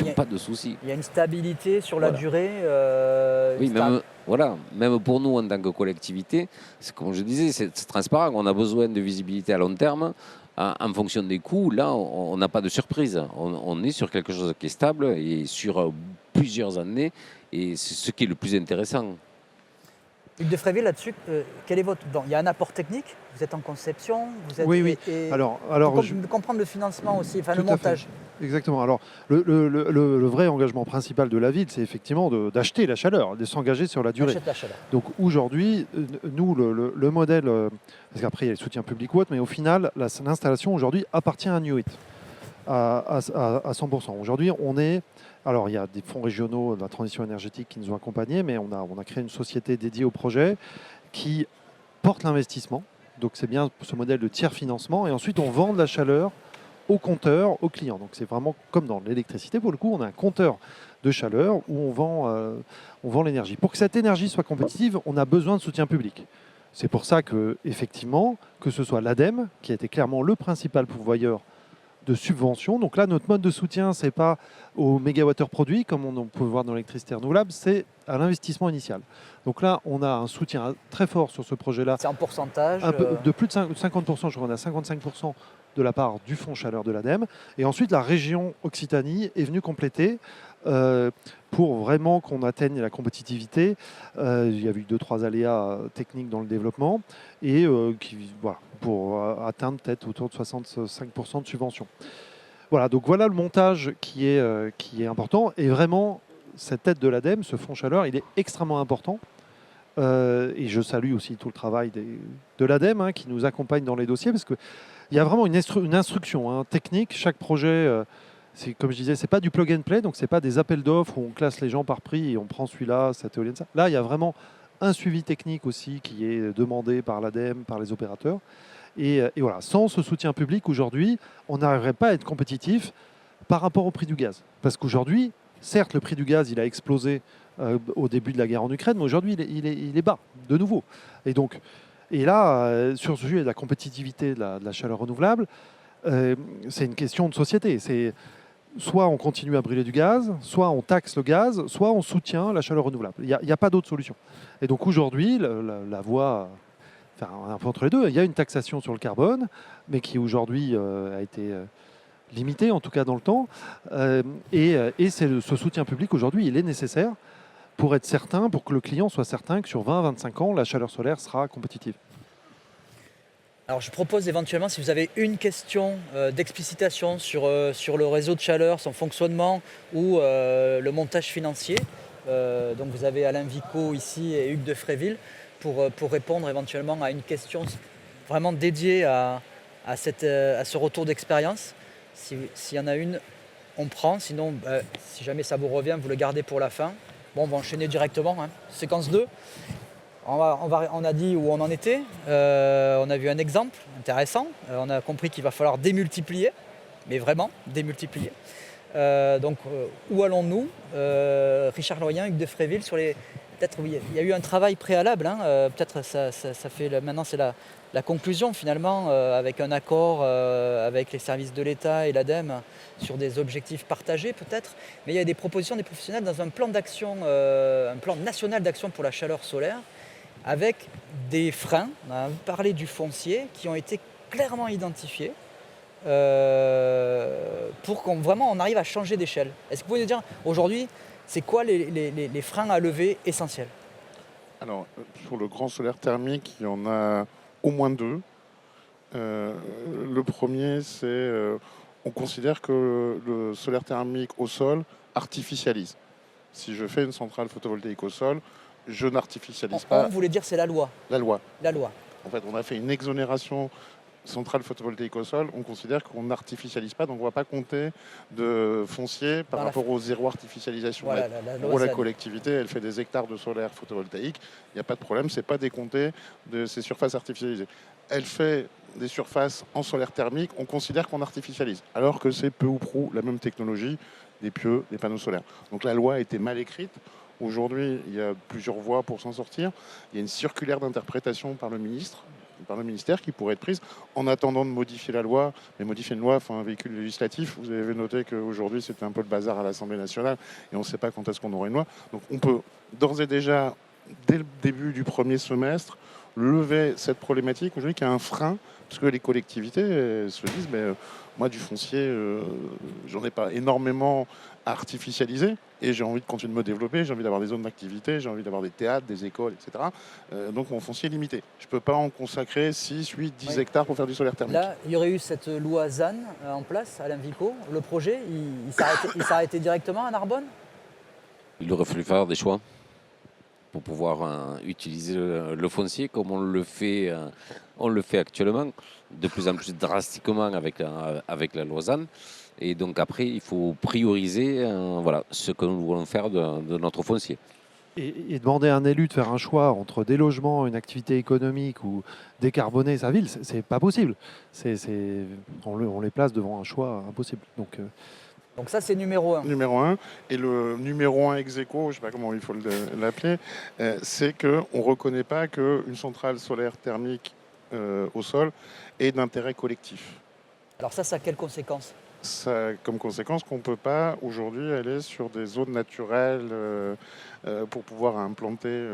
n'ont pas de soucis. Il y a une stabilité sur la durée. Oui, même pour nous en tant que collectivité, comme je disais, c'est transparent. On a besoin de visibilité à long terme. En fonction des coûts, là, on n'a pas de surprise. On est sur quelque chose qui est stable et sur plusieurs années. Et c'est ce qui est le plus intéressant. Hugues de Fréville, là-dessus, quel est votre... Bon, il y a un apport technique, vous êtes en conception, vous êtes... Oui. Alors, comprendre le financement aussi, enfin le Tout à fait. montage. Exactement. Alors, le vrai engagement principal de la ville, c'est effectivement d'acheter la chaleur, de s'engager sur la durée. Achète la chaleur. Donc aujourd'hui, nous, le modèle, parce qu'après il y a le soutien public ou autre, mais au final, l'installation aujourd'hui appartient à Newit à 100%. Aujourd'hui, alors il y a des fonds régionaux de la transition énergétique qui nous ont accompagnés, mais on a créé une société dédiée au projet qui porte l'investissement. Donc c'est bien ce modèle de tiers financement. Et ensuite, on vend de la chaleur au compteur, au client. Donc c'est vraiment comme dans l'électricité, pour le coup, on a un compteur de chaleur où on vend l'énergie. Pour que cette énergie soit compétitive, on a besoin de soutien public. C'est pour ça que, effectivement, que ce soit l'ADEME, qui a été clairement le principal pourvoyeur de subventions. Donc là, notre mode de soutien, ce n'est pas au mégawattheure produit, comme on peut voir dans l'électricité renouvelable, c'est à l'investissement initial. Donc là, on a un soutien très fort sur ce projet-là. C'est en pourcentage De plus de 50%, je crois qu'on a 55% de la part du fonds chaleur de l'ADEME. Et ensuite, la région Occitanie est venue compléter pour vraiment qu'on atteigne la compétitivité. Il y a eu 2-3 aléas techniques dans le développement et voilà, pour atteindre peut-être autour de 65% de subvention. Voilà, donc voilà le montage qui est important. Et vraiment, cette aide de l'ADEME, ce fonds chaleur, il est extrêmement important. Et je salue aussi tout le travail de l'ADEME qui nous accompagne dans les dossiers parce qu'il y a vraiment une instruction technique. Chaque projet, c'est comme je disais, c'est pas du plug and play, donc c'est pas des appels d'offres où on classe les gens par prix et on prend celui-là, cette éolienne, ça. Là, il y a vraiment un suivi technique aussi qui est demandé par l'ADEME, par les opérateurs. Et voilà, sans ce soutien public aujourd'hui, on n'arriverait pas à être compétitif par rapport au prix du gaz. Parce qu'aujourd'hui, certes, le prix du gaz, il a explosé au début de la guerre en Ukraine, mais aujourd'hui, il est bas, de nouveau. Et là, sur ce sujet de la compétitivité de la chaleur renouvelable, c'est une question de société. C'est soit on continue à brûler du gaz, soit on taxe le gaz, soit on soutient la chaleur renouvelable. Il n'y a pas d'autre solution. Et donc aujourd'hui, la voie... Enfin, entre les deux, il y a une taxation sur le carbone, mais qui aujourd'hui a été limitée, en tout cas dans le temps. Et ce soutien public, aujourd'hui, il est nécessaire pour être certain, pour que le client soit certain que sur 20-25 ans, la chaleur solaire sera compétitive. Alors je propose éventuellement, si vous avez une question d'explicitation sur le réseau de chaleur, son fonctionnement ou le montage financier, donc vous avez Alain Vico ici et Hugues de Fréville pour répondre éventuellement à une question vraiment dédiée à ce retour d'expérience. S'il y en a une, on prend, sinon si jamais ça vous revient, vous le gardez pour la fin. Bon, on va enchaîner directement, hein. Séquence 2. On a dit où on en était, on a vu un exemple intéressant, on a compris qu'il va falloir démultiplier, mais vraiment démultiplier. Donc où allons-nous, Richard Loyen, Hugues de Fréville, sur les... Peut-être oui, il y a eu un travail préalable, hein, peut-être ça fait maintenant c'est la conclusion finalement, avec un accord avec les services de l'État et l'ADEME sur des objectifs partagés peut-être, mais il y a des propositions des professionnels dans un plan d'action, un plan national d'action pour la chaleur solaire, avec des freins, on a parlé du foncier, qui ont été clairement identifiés pour qu'on vraiment on arrive à changer d'échelle. Est-ce que vous pouvez nous dire aujourd'hui, c'est quoi les freins à lever essentiels? Alors, sur le grand solaire thermique, il y en a au moins deux. Le premier, c'est on considère que le solaire thermique au sol artificialise. Si je fais une centrale photovoltaïque au sol, je n'artificialise pas. On voulait dire c'est la loi. La loi. La loi. En fait, on a fait une exonération centrale photovoltaïque au sol. On considère qu'on n'artificialise pas, donc on ne va pas compter de foncier par rapport au zéro artificialisation. Voilà, la collectivité, elle fait des hectares de solaire photovoltaïque. Il n'y a pas de problème, c'est pas décompté de ces surfaces artificialisées. Elle fait des surfaces en solaire thermique, on considère qu'on artificialise, alors que c'est peu ou prou la même technologie des pieux, des panneaux solaires. Donc la loi a été mal écrite. Aujourd'hui, il y a plusieurs voies pour s'en sortir. Il y a une circulaire d'interprétation par le ministère qui pourrait être prise en attendant de modifier la loi. Mais modifier une loi, il faut un véhicule législatif. Vous avez noté qu'aujourd'hui, c'était un peu le bazar à l'Assemblée nationale et on ne sait pas quand est-ce qu'on aura une loi. Donc on peut d'ores et déjà, dès le début du premier semestre, lever cette problématique aujourd'hui qui a un frein, parce que les collectivités se disent mais, moi du foncier, j'en ai pas énormément à artificialiser et j'ai envie de continuer de me développer, j'ai envie d'avoir des zones d'activité, j'ai envie d'avoir des théâtres, des écoles, etc. Donc mon foncier est limité. Je ne peux pas en consacrer 6, 8, 10 hectares pour faire du solaire thermique. Là, il y aurait eu cette loi ZAN en place, Alain Vico. Le projet, il s'arrêtait directement à Narbonne? Il aurait fallu faire des choix pour pouvoir utiliser le foncier comme on le fait actuellement, de plus en plus drastiquement avec la Lausanne. Et donc après, il faut prioriser ce que nous voulons faire de notre foncier. Et demander à un élu de faire un choix entre des logements, une activité économique ou décarboner sa ville, c'est pas possible. On les place devant un choix impossible. Donc ça, c'est numéro 1. Numéro 1. Et le numéro 1 ex aequo, je ne sais pas comment il faut l'appeler, c'est qu'on ne reconnaît pas qu'une centrale solaire thermique au sol est d'intérêt collectif. Alors ça a quelles conséquences? Ça a comme conséquence qu'on ne peut pas aujourd'hui aller sur des zones naturelles pour pouvoir implanter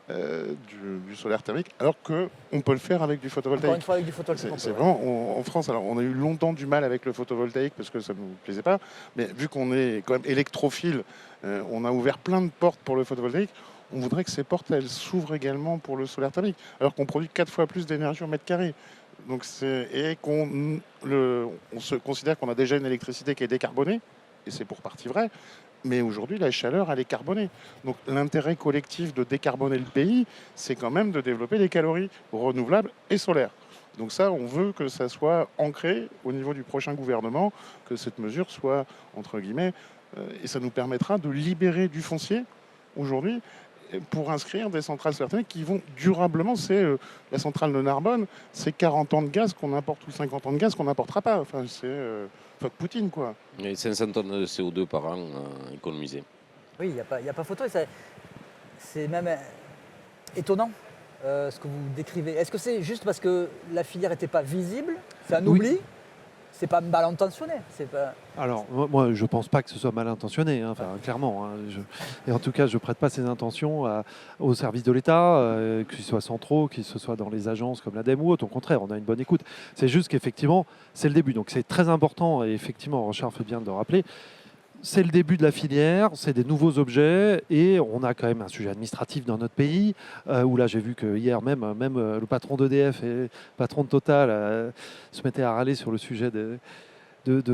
du solaire thermique, alors qu'on peut le faire avec du photovoltaïque. Encore une fois avec du photovoltaïque. C'est vraiment, en France, alors on a eu longtemps du mal avec le photovoltaïque parce que ça ne nous plaisait pas, mais vu qu'on est quand même électrophile, on a ouvert plein de portes pour le photovoltaïque. On voudrait que ces portes, elles s'ouvrent également pour le solaire thermique, alors qu'on produit 4 fois plus d'énergie au mètre carré. Donc on se considère qu'on a déjà une électricité qui est décarbonée, et c'est pour partie vrai, mais aujourd'hui la chaleur elle est carbonée. Donc l'intérêt collectif de décarboner le pays, c'est quand même de développer des calories renouvelables et solaires. Donc ça, on veut que ça soit ancré au niveau du prochain gouvernement, que cette mesure soit, entre guillemets, et ça nous permettra de libérer du foncier aujourd'hui pour inscrire des centrales solaires thermiques qui vont durablement. C'est la centrale de Narbonne, c'est 40 ans de gaz qu'on importe ou 50 ans de gaz qu'on n'importera pas. Enfin, c'est fuck Poutine, quoi. Et 500 tonnes de CO2 par an économisées. Oui, il n'y a pas photo. C'est même étonnant ce que vous décrivez. Est-ce que c'est juste parce que la filière n'était pas visible? C'est un oubli? C'est pas mal intentionné. Alors, moi, je ne pense pas que ce soit mal intentionné, hein, clairement. Et en tout cas, je ne prête pas ces intentions aux services de l'État, qu'ils soient centraux, qu'ils soient dans les agences comme l'ADEME ou autre. Au contraire, on a une bonne écoute. C'est juste qu'effectivement, c'est le début. Donc, c'est très important. Et effectivement, Richard fait bien de le rappeler. c'est le début de la filière, c'est des nouveaux objets et on a quand même un sujet administratif dans notre pays où là j'ai vu que hier même le patron d'EDF et le patron de Total se mettaient à râler sur le sujet de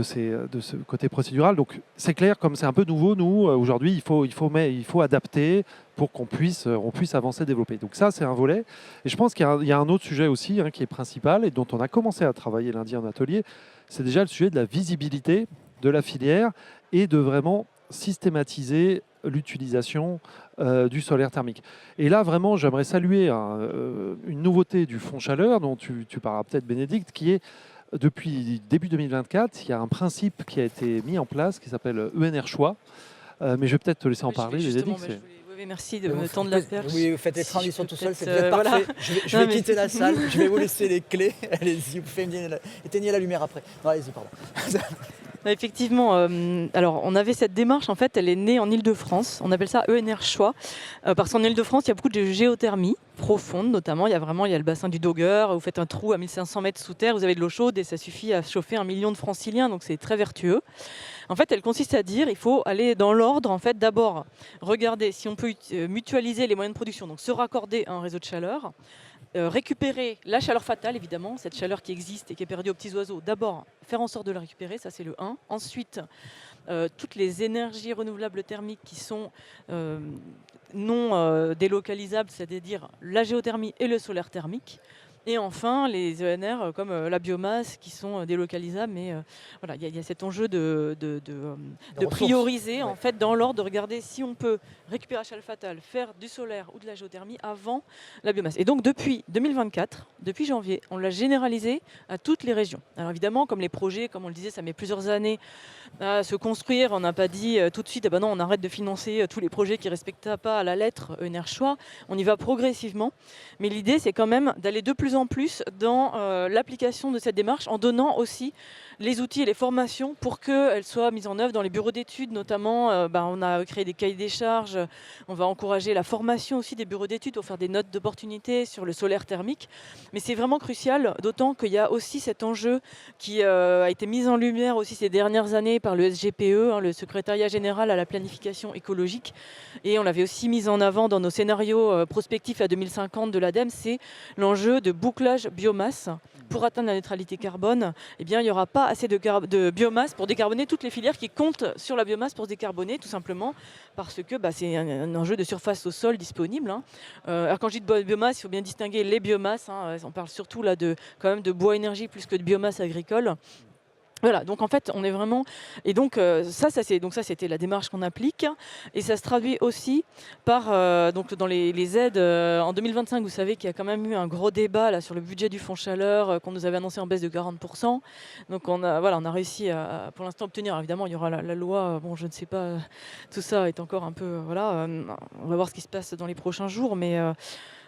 ce côté procédural. Donc c'est clair, comme c'est un peu nouveau, nous aujourd'hui il faut adapter pour qu'on puisse avancer, développer. Donc ça c'est un volet. Et je pense qu'il y a un autre sujet aussi qui est principal et dont on a commencé à travailler lundi en atelier, c'est déjà le sujet de la visibilité de la filière et de vraiment systématiser l'utilisation du solaire thermique. Et là, vraiment, j'aimerais saluer une nouveauté du Fonds Chaleur, dont tu parleras peut-être, Bénédicte, qui est, depuis début 2024, il y a un principe qui a été mis en place qui s'appelle ENR Choix. Mais je vais peut-être te laisser en parler, Bénédicte. Oui, merci de me tendre la perche. Oui, vous faites les Si transitions je tout peux seul, c'est peut-être, peut-être parfait. voilà. Je vais quitter la salle, je vais vous laisser les clés. Allez-y, vous éteignez la lumière après. Non, allez-y, pardon. Effectivement, alors on avait cette démarche, en fait, elle est née en Île-de-France. On appelle ça ENR Choix, parce qu'en Île-de-France, il y a beaucoup de géothermie profonde, notamment. Il y a le bassin du Dogger. Vous faites un trou à 1500 mètres sous terre, vous avez de l'eau chaude et ça suffit à chauffer 1 million de franciliens, donc c'est très vertueux. En fait, elle consiste à dire il faut aller dans l'ordre. En fait, d'abord, regarder si on peut mutualiser les moyens de production, donc se raccorder à un réseau de chaleur. Récupérer la chaleur fatale, évidemment, cette chaleur qui existe et qui est perdue aux petits oiseaux. D'abord, faire en sorte de la récupérer, ça c'est le 1. Ensuite, toutes les énergies renouvelables thermiques qui sont non délocalisables, c'est-à-dire la géothermie et le solaire thermique. Et enfin, les ENR comme la biomasse qui sont délocalisables. Mais voilà, il y a cet enjeu de prioriser en fait dans l'ordre, de regarder si on peut récupérer la chaleur fatale, faire du solaire ou de la géothermie avant la biomasse. Et donc depuis 2024, depuis janvier, on l'a généralisé à toutes les régions. Alors évidemment, comme les projets, comme on le disait, ça met plusieurs années à se construire. On n'a pas dit tout de suite, eh ben non, on arrête de financer tous les projets qui ne respectent pas à la lettre ENR Choix. On y va progressivement. Mais l'idée, c'est quand même d'aller de plus en plus dans l'application de cette démarche en donnant aussi les outils et les formations pour qu'elles soient mises en œuvre dans les bureaux d'études notamment. On a créé des cahiers des charges, on va encourager la formation aussi des bureaux d'études pour faire des notes d'opportunité sur le solaire thermique. Mais c'est vraiment crucial, d'autant qu'il y a aussi cet enjeu qui a été mis en lumière aussi ces dernières années par le SGPE, le secrétariat général à la planification écologique. Et on l'avait aussi mis en avant dans nos scénarios prospectifs à 2050 de l'ADEME, c'est l'enjeu de bouclage biomasse. Pour atteindre la neutralité carbone, il n'y aura pas assez de biomasse pour décarboner toutes les filières qui comptent sur la biomasse pour se décarboner, tout simplement parce que c'est un enjeu de surface au sol disponible. Alors quand je dis de biomasse, il faut bien distinguer les biomasses. On parle surtout là quand même de bois énergie plus que de biomasse agricole. Voilà, donc en fait, on est vraiment... Et donc, ça c'était la démarche qu'on applique. Et ça se traduit aussi par, donc dans les aides en 2025, vous savez qu'il y a quand même eu un gros débat là, sur le budget du Fonds Chaleur qu'on nous avait annoncé en baisse de 40%. Donc on a réussi à, pour l'instant, obtenir. Alors, évidemment, il y aura la loi, bon, je ne sais pas, tout ça est encore un peu... on va voir ce qui se passe dans les prochains jours, mais...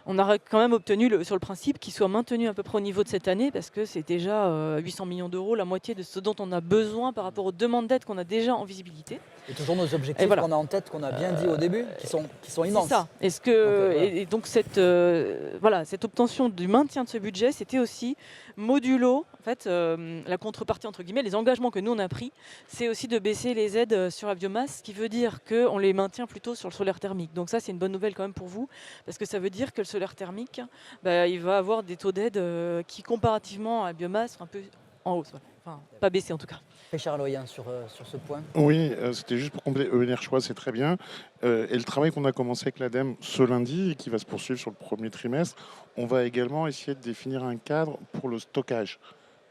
on a quand même obtenu sur le principe qu'il soit maintenu à peu près au niveau de cette année parce que c'est déjà 800 millions d'euros, la moitié de ce dont on a besoin par rapport aux demandes d'aide qu'on a déjà en visibilité. Et toujours nos objectifs qu'on a en tête, qu'on a bien dit au début, qui sont immenses. C'est ça. Donc cette obtention du maintien de ce budget, c'était aussi modulo. En fait, la contrepartie, entre guillemets, les engagements que nous on a pris, c'est aussi de baisser les aides sur la biomasse, ce qui veut dire qu'on les maintient plutôt sur le solaire thermique. Donc ça, c'est une bonne nouvelle quand même pour vous, parce que ça veut dire que le solaire thermique, il va avoir des taux d'aide qui, comparativement à la biomasse, sont un peu en hausse. Voilà. Enfin, pas baissé en tout cas. Richard Loyen sur ce point. Oui, c'était juste pour compléter. ENR Choix, c'est très bien. Et le travail qu'on a commencé avec l'ADEME ce lundi et qui va se poursuivre sur le premier trimestre, on va également essayer de définir un cadre pour le stockage.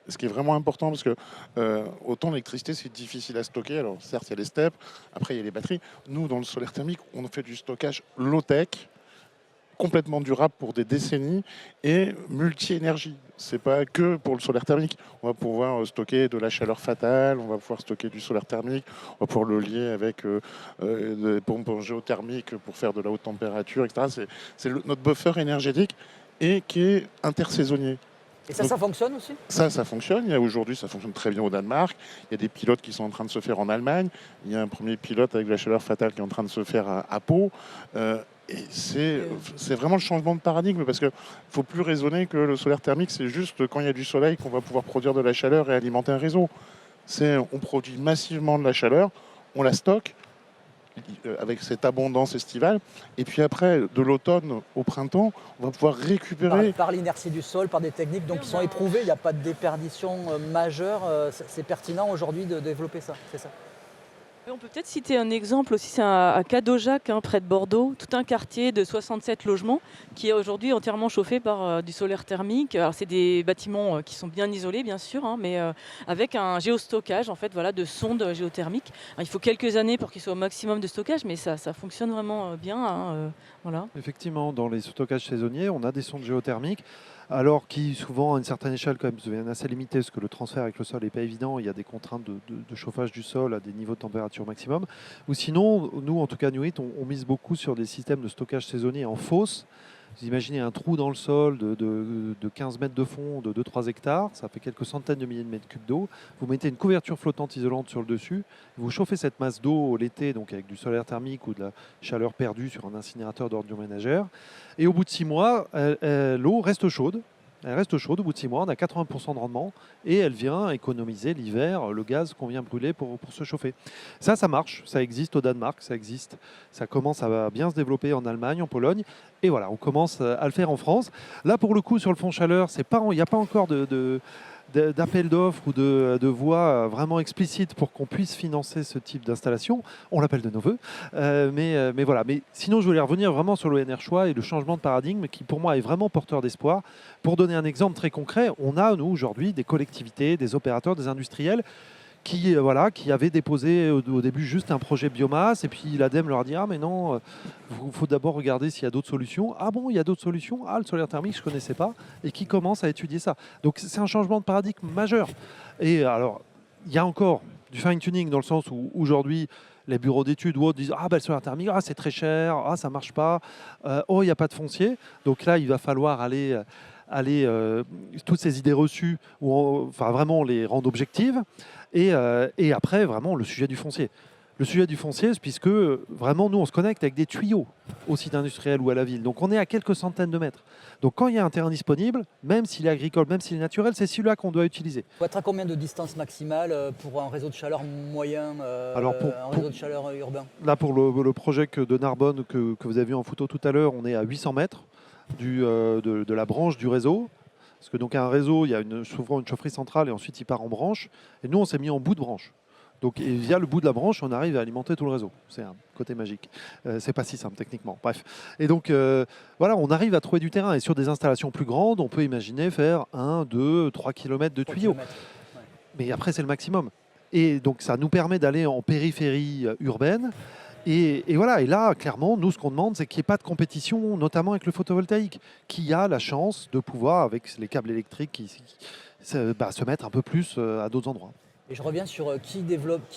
Ce qui est vraiment important parce que autant l'électricité c'est difficile à stocker. Alors certes il y a les steppes, après il y a les batteries. Nous dans le solaire thermique on fait du stockage low-tech, complètement durable pour des décennies et multi-énergie. C'est pas que pour le solaire thermique. On va pouvoir stocker de la chaleur fatale, on va pouvoir stocker du solaire thermique, on va pouvoir le lier avec des pompes géothermiques pour faire de la haute température, etc. C'est notre buffer énergétique et qui est intersaisonnier. Et ça fonctionne aussi ? Ça fonctionne. Aujourd'hui, ça fonctionne très bien au Danemark. Il y a des pilotes qui sont en train de se faire en Allemagne. Il y a un premier pilote avec la chaleur fatale qui est en train de se faire à Pau. Et c'est vraiment le changement de paradigme parce qu'il ne faut plus raisonner que le solaire thermique, c'est juste quand il y a du soleil qu'on va pouvoir produire de la chaleur et alimenter un réseau. On produit massivement de la chaleur, on la stocke avec cette abondance estivale. Et puis après, de l'automne au printemps, on va pouvoir récupérer. Par l'inertie du sol, par des techniques donc, qui sont éprouvées, il n'y a pas de déperdition majeure. C'est pertinent aujourd'hui de développer ça, c'est ça? On peut peut-être citer un exemple aussi, c'est à Cadojac, près de Bordeaux, tout un quartier de 67 logements qui est aujourd'hui entièrement chauffé par du solaire thermique. Alors c'est des bâtiments qui sont bien isolés bien sûr, mais avec un géostockage en fait, voilà, de sondes géothermiques. Alors, il faut quelques années pour qu'il soit au maximum de stockage, mais ça fonctionne vraiment bien. Voilà. Effectivement, dans les stockages saisonniers, on a des sondes géothermiques, alors qui souvent à une certaine échelle quand même deviennent assez limitées, parce que le transfert avec le sol n'est pas évident, il y a des contraintes de chauffage du sol à des niveaux de température maximum. Ou sinon, nous en tout cas Nuit, on mise beaucoup sur des systèmes de stockage saisonnier en fosse. Vous imaginez un trou dans le sol de 15 mètres de fond, de 2-3 hectares, ça fait quelques centaines de milliers de mètres cubes d'eau. Vous mettez une couverture flottante isolante sur le dessus, vous chauffez cette masse d'eau l'été, donc avec du solaire thermique ou de la chaleur perdue sur un incinérateur d'ordures ménagères. Et au bout de 6 mois, l'eau reste chaude. Elle reste chaude au bout de 6 mois, on a 80% de rendement et elle vient économiser l'hiver le gaz qu'on vient brûler pour se chauffer. Ça marche, ça existe au Danemark, ça existe, ça commence à bien se développer en Allemagne, en Pologne et voilà, on commence à le faire en France. Là pour le coup sur le fond chaleur, il n'y a pas encore d'appel d'offres ou de voies vraiment explicites pour qu'on puisse financer ce type d'installation. On l'appelle de nos voeux. Mais voilà. Mais sinon, je voulais revenir vraiment sur le Choix et le changement de paradigme qui, pour moi, est vraiment porteur d'espoir. Pour donner un exemple très concret, on a, nous, aujourd'hui, des collectivités, des opérateurs, des industriels qui avaient déposé au début juste un projet biomasse et puis l'ADEME leur a dit « Ah mais non, il faut d'abord regarder s'il y a d'autres solutions. » Ah bon, il y a d'autres solutions? Ah, le solaire thermique, je ne connaissais pas. Et qui commencent à étudier ça. Donc c'est un changement de paradigme majeur. Et alors, il y a encore du fine-tuning dans le sens où aujourd'hui, les bureaux d'études ou autres disent « Ah ben le solaire thermique, c'est très cher, ça ne marche pas, oh, il n'y a pas de foncier. » Donc là, il va falloir aller toutes ces idées reçues, vraiment les rendre objectives. Et après, vraiment, le sujet du foncier. Le sujet du foncier, c'est puisque vraiment, nous, on se connecte avec des tuyaux au site industriel ou à la ville. Donc, on est à quelques centaines de mètres. Donc, quand il y a un terrain disponible, même s'il est agricole, même s'il est naturel, c'est celui-là qu'on doit utiliser. Il faut être à combien de distance maximale pour un réseau de chaleur moyen, un réseau de chaleur urbain? Là, pour le projet de Narbonne que vous avez vu en photo tout à l'heure, on est à 800 mètres de la branche du réseau. Parce que donc un réseau, il y a souvent une chaufferie centrale et ensuite il part en branche. Et nous, on s'est mis en bout de branche. Donc et via le bout de la branche, on arrive à alimenter tout le réseau. C'est un côté magique. C'est pas si simple techniquement. Bref. Et donc voilà, on arrive à trouver du terrain. Et sur des installations plus grandes, on peut imaginer faire 1, 2, 3 km de tuyaux. Ouais. Mais après, c'est le maximum. Et donc ça nous permet d'aller en périphérie urbaine. Et voilà, et là, clairement, nous, ce qu'on demande, c'est qu'il n'y ait pas de compétition, notamment avec le photovoltaïque, qui a la chance de pouvoir, avec les câbles électriques, se mettre un peu plus à d'autres endroits. Et je reviens sur qui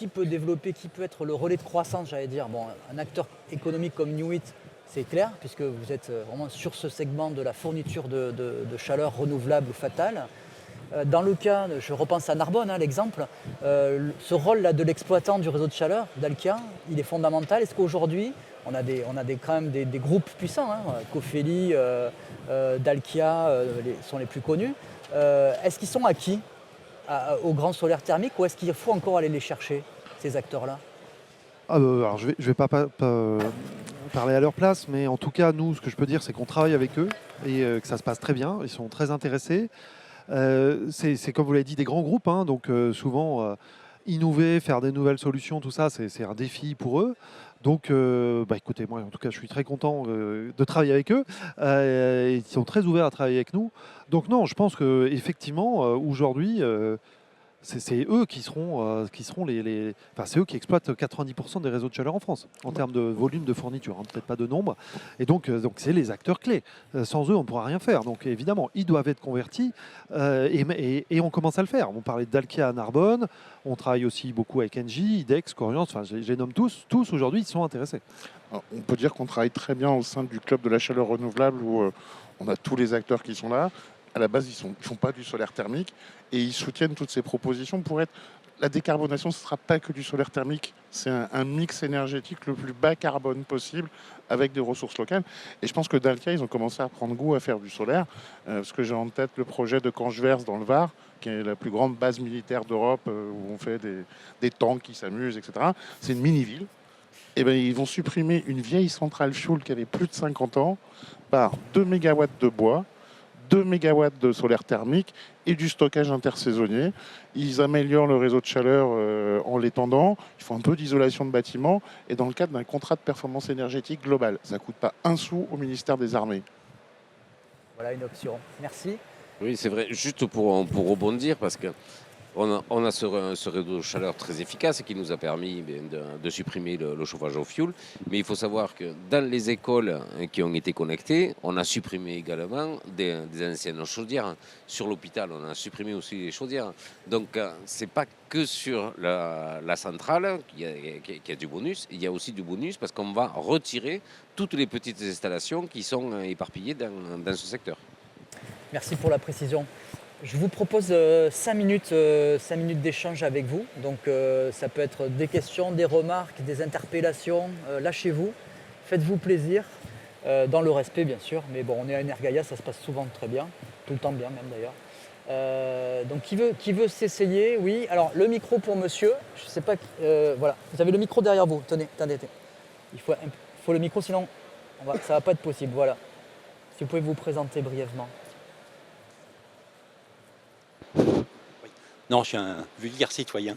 peut développer, qui peut être le relais de croissance, j'allais dire. Bon, un acteur économique comme Nuit, c'est clair, puisque vous êtes vraiment sur ce segment de la fourniture de chaleur renouvelable ou fatale. Dans le cas, je repense à Narbonne, l'exemple, ce rôle-là de l'exploitant du réseau de chaleur, Dalkia, il est fondamental. Est-ce qu'aujourd'hui, on a quand même des groupes puissants, Cofeli, Dalkia sont les plus connus. Est-ce qu'ils sont acquis au grand solaire thermique ou est-ce qu'il faut encore aller les chercher, ces acteurs-là? Alors, je vais pas parler à leur place, mais en tout cas, nous, ce que je peux dire, c'est qu'on travaille avec eux et que ça se passe très bien. Ils sont très intéressés. C'est comme vous l'avez dit, des grands groupes, donc souvent innover, faire des nouvelles solutions, tout ça, c'est un défi pour eux. Donc, écoutez, moi, en tout cas, je suis très content de travailler avec eux. Ils sont très ouverts à travailler avec nous. Donc, non, je pense qu'effectivement, aujourd'hui, c'est eux qui seront c'est eux qui exploitent 90% des réseaux de chaleur en France en termes de volume de fourniture, peut-être pas de nombre. Et donc c'est les acteurs clés. Sans eux, on ne pourra rien faire. Donc évidemment, ils doivent être convertis et on commence à le faire. On parlait de Dalkia à Narbonne, on travaille aussi beaucoup avec Engie, IDEX, Coriance, je les nomme tous. Tous aujourd'hui, ils sont intéressés. Alors, on peut dire qu'on travaille très bien au sein du club de la chaleur renouvelable où on a tous les acteurs qui sont là. À la base, ils ne font pas du solaire thermique et ils soutiennent toutes ces propositions pour être la décarbonation, ce ne sera pas que du solaire thermique. C'est un mix énergétique le plus bas carbone possible avec des ressources locales. Et je pense que Dalkia, ils ont commencé à prendre goût à faire du solaire. Parce que j'ai en tête le projet de Cangeverse dans le Var, qui est la plus grande base militaire d'Europe, où on fait des tanks qui s'amusent, etc. C'est une mini-ville. Et ben, ils vont supprimer une vieille centrale fuel qui avait plus de 50 ans par 2 mégawatts de bois, 2 mégawatts de solaire thermique et du stockage intersaisonnier. Ils améliorent le réseau de chaleur en l'étendant. Ils font un peu d'isolation de bâtiments et dans le cadre d'un contrat de performance énergétique global. Ça ne coûte pas un sou au ministère des Armées. Voilà une option. Merci. Oui, c'est vrai. Juste pour rebondir, parce que on a ce réseau de chaleur très efficace qui nous a permis de supprimer le chauffage au fioul. Mais il faut savoir que dans les écoles qui ont été connectées, on a supprimé également des anciennes chaudières. Sur l'hôpital, on a supprimé aussi les chaudières. Donc, ce n'est pas que sur la centrale qu'il y a du bonus. Il y a aussi du bonus parce qu'on va retirer toutes les petites installations qui sont éparpillées dans ce secteur. Merci pour la précision. Je vous propose 5 minutes d'échange avec vous. Donc ça peut être des questions, des remarques, des interpellations. Lâchez-vous, faites-vous plaisir, dans le respect bien sûr. Mais bon, on est à Energaia, ça se passe souvent très bien, tout le temps bien même d'ailleurs. Donc qui veut s'essayer? Oui. Alors le micro pour monsieur. Je sais pas. Voilà. Vous avez le micro derrière vous. Tenez, attendez. Il faut le micro, sinon ça va pas être possible. Voilà. Si vous pouvez vous présenter brièvement. Non, je suis un vulgaire citoyen.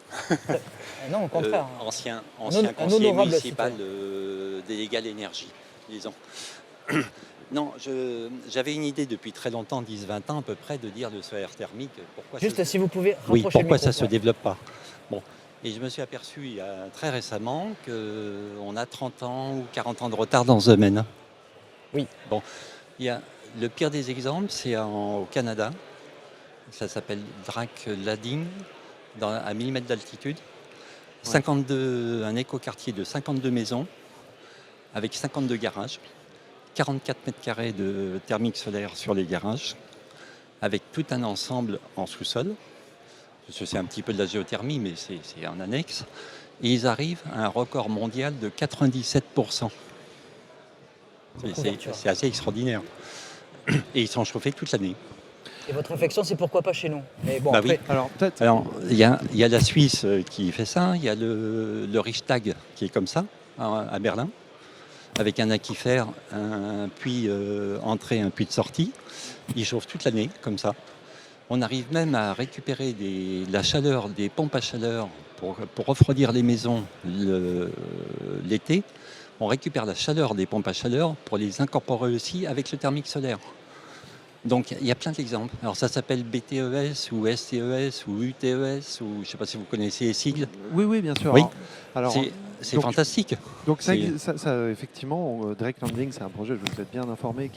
Non, au contraire. Ancien un conseiller honorable municipal délégué à l'énergie, disons. Non, j'avais une idée depuis très longtemps, 10-20 ans à peu près, de dire le solaire thermique. Juste si vous pouvez rapprocher oui, pourquoi le micro, ça ne se développe pas. Bon. Et je me suis aperçu il y a très récemment qu'on a 30 ans ou 40 ans de retard dans ce domaine. Oui. Bon, le pire des exemples, c'est au Canada. Ça s'appelle Drake Lading, à 1000 mètres d'altitude. 52, un écoquartier de 52 maisons, avec 52 garages, 44 mètres carrés de thermique solaire sur les garages, avec tout un ensemble en sous-sol. C'est un petit peu de la géothermie, mais c'est en annexe. Et ils arrivent à un record mondial de 97%. C'est assez extraordinaire. Et ils sont chauffés toute l'année. Et votre réflexion, c'est pourquoi pas chez nous? Mais bon, Bah après... oui. Alors, il y a la Suisse qui fait ça, il y a le Richtag qui est comme ça, à Berlin, avec un aquifère, un puits entrée, un puits de sortie. Ils chauffent toute l'année, comme ça. On arrive même à récupérer la chaleur des pompes à chaleur pour refroidir les maisons l'été. On récupère la chaleur des pompes à chaleur pour les incorporer aussi avec le thermique solaire. Donc il y a plein d'exemples. Alors ça s'appelle BTES ou STES ou UTES ou je ne sais pas si vous connaissez les sigles. Oui, bien sûr. Oui. Alors, c'est fantastique. Donc ça, effectivement, Drake Landing, c'est un projet, je vous êtes bien informé,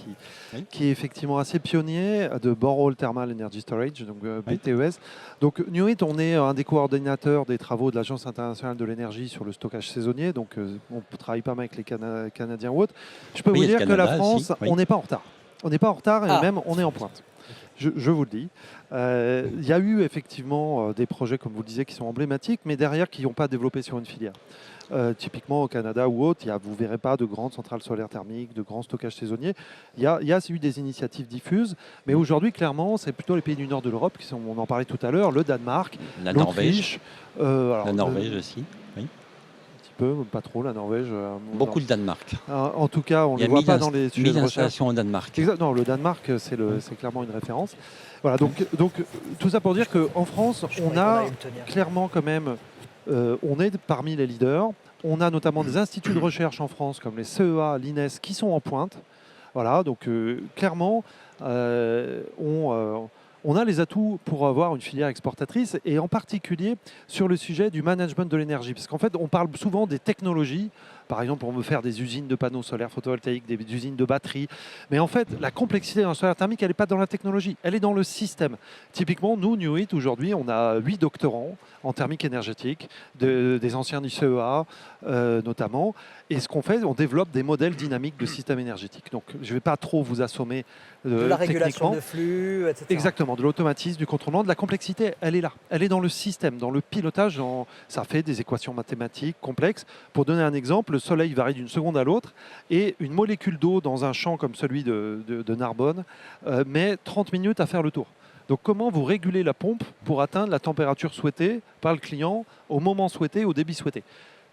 qui est effectivement assez pionnier de Borehole Thermal Energy Storage, donc BTES. Donc Nuit, on est un des coordinateurs des travaux de l'Agence internationale de l'énergie sur le stockage saisonnier, donc on travaille pas mal avec les Canadiens ou autres. Je peux vous dire que la France, on n'est pas en retard. On n'est pas en retard et même on est en pointe. Je vous le dis. Il y a eu effectivement des projets, comme vous le disiez, qui sont emblématiques, mais derrière qui n'ont pas développé sur une filière. Typiquement au Canada ou autre, vous ne verrez pas de grandes centrales solaires thermiques, de grands stockages saisonniers. Il y a eu des initiatives diffuses, mais aujourd'hui, clairement, c'est plutôt les pays du nord de l'Europe, on en parlait tout à l'heure, le Danemark, la Norvège. La Norvège aussi. Oui. Pas trop, la Norvège. Beaucoup le Danemark. En tout cas, on ne le voit pas dans les sujets de recherche. au Danemark. Non, le Danemark, c'est clairement une référence. Voilà, donc tout ça pour dire qu'en France, on a clairement quand même, on est parmi les leaders. On a notamment des instituts de recherche en France, comme les CEA, l'INES, qui sont en pointe. Voilà, donc clairement, on a les atouts pour avoir une filière exportatrice et en particulier sur le sujet du management de l'énergie. Parce qu'en fait, on parle souvent des technologies. Par exemple, on veut faire des usines de panneaux solaires photovoltaïques, des usines de batteries. Mais en fait, la complexité dans le solaire thermique, elle n'est pas dans la technologie, elle est dans le système. Typiquement, nous, Nuit, aujourd'hui, on a 8 doctorants en thermique énergétique, des anciens du CEA notamment. Et ce qu'on fait, on développe des modèles dynamiques de système énergétique. Donc, je ne vais pas trop vous assommer de la régulation de flux, etc. Exactement. Exactement, de l'automatisme, du contrôlement, de la complexité, elle est là. Elle est dans le système, dans le pilotage. Ça fait des équations mathématiques complexes. Pour donner un exemple, le Soleil varie d'une seconde à l'autre et une molécule d'eau dans un champ comme celui de Narbonne met 30 minutes à faire le tour. Donc comment vous régulez la pompe pour atteindre la température souhaitée par le client au moment souhaité, au débit souhaité?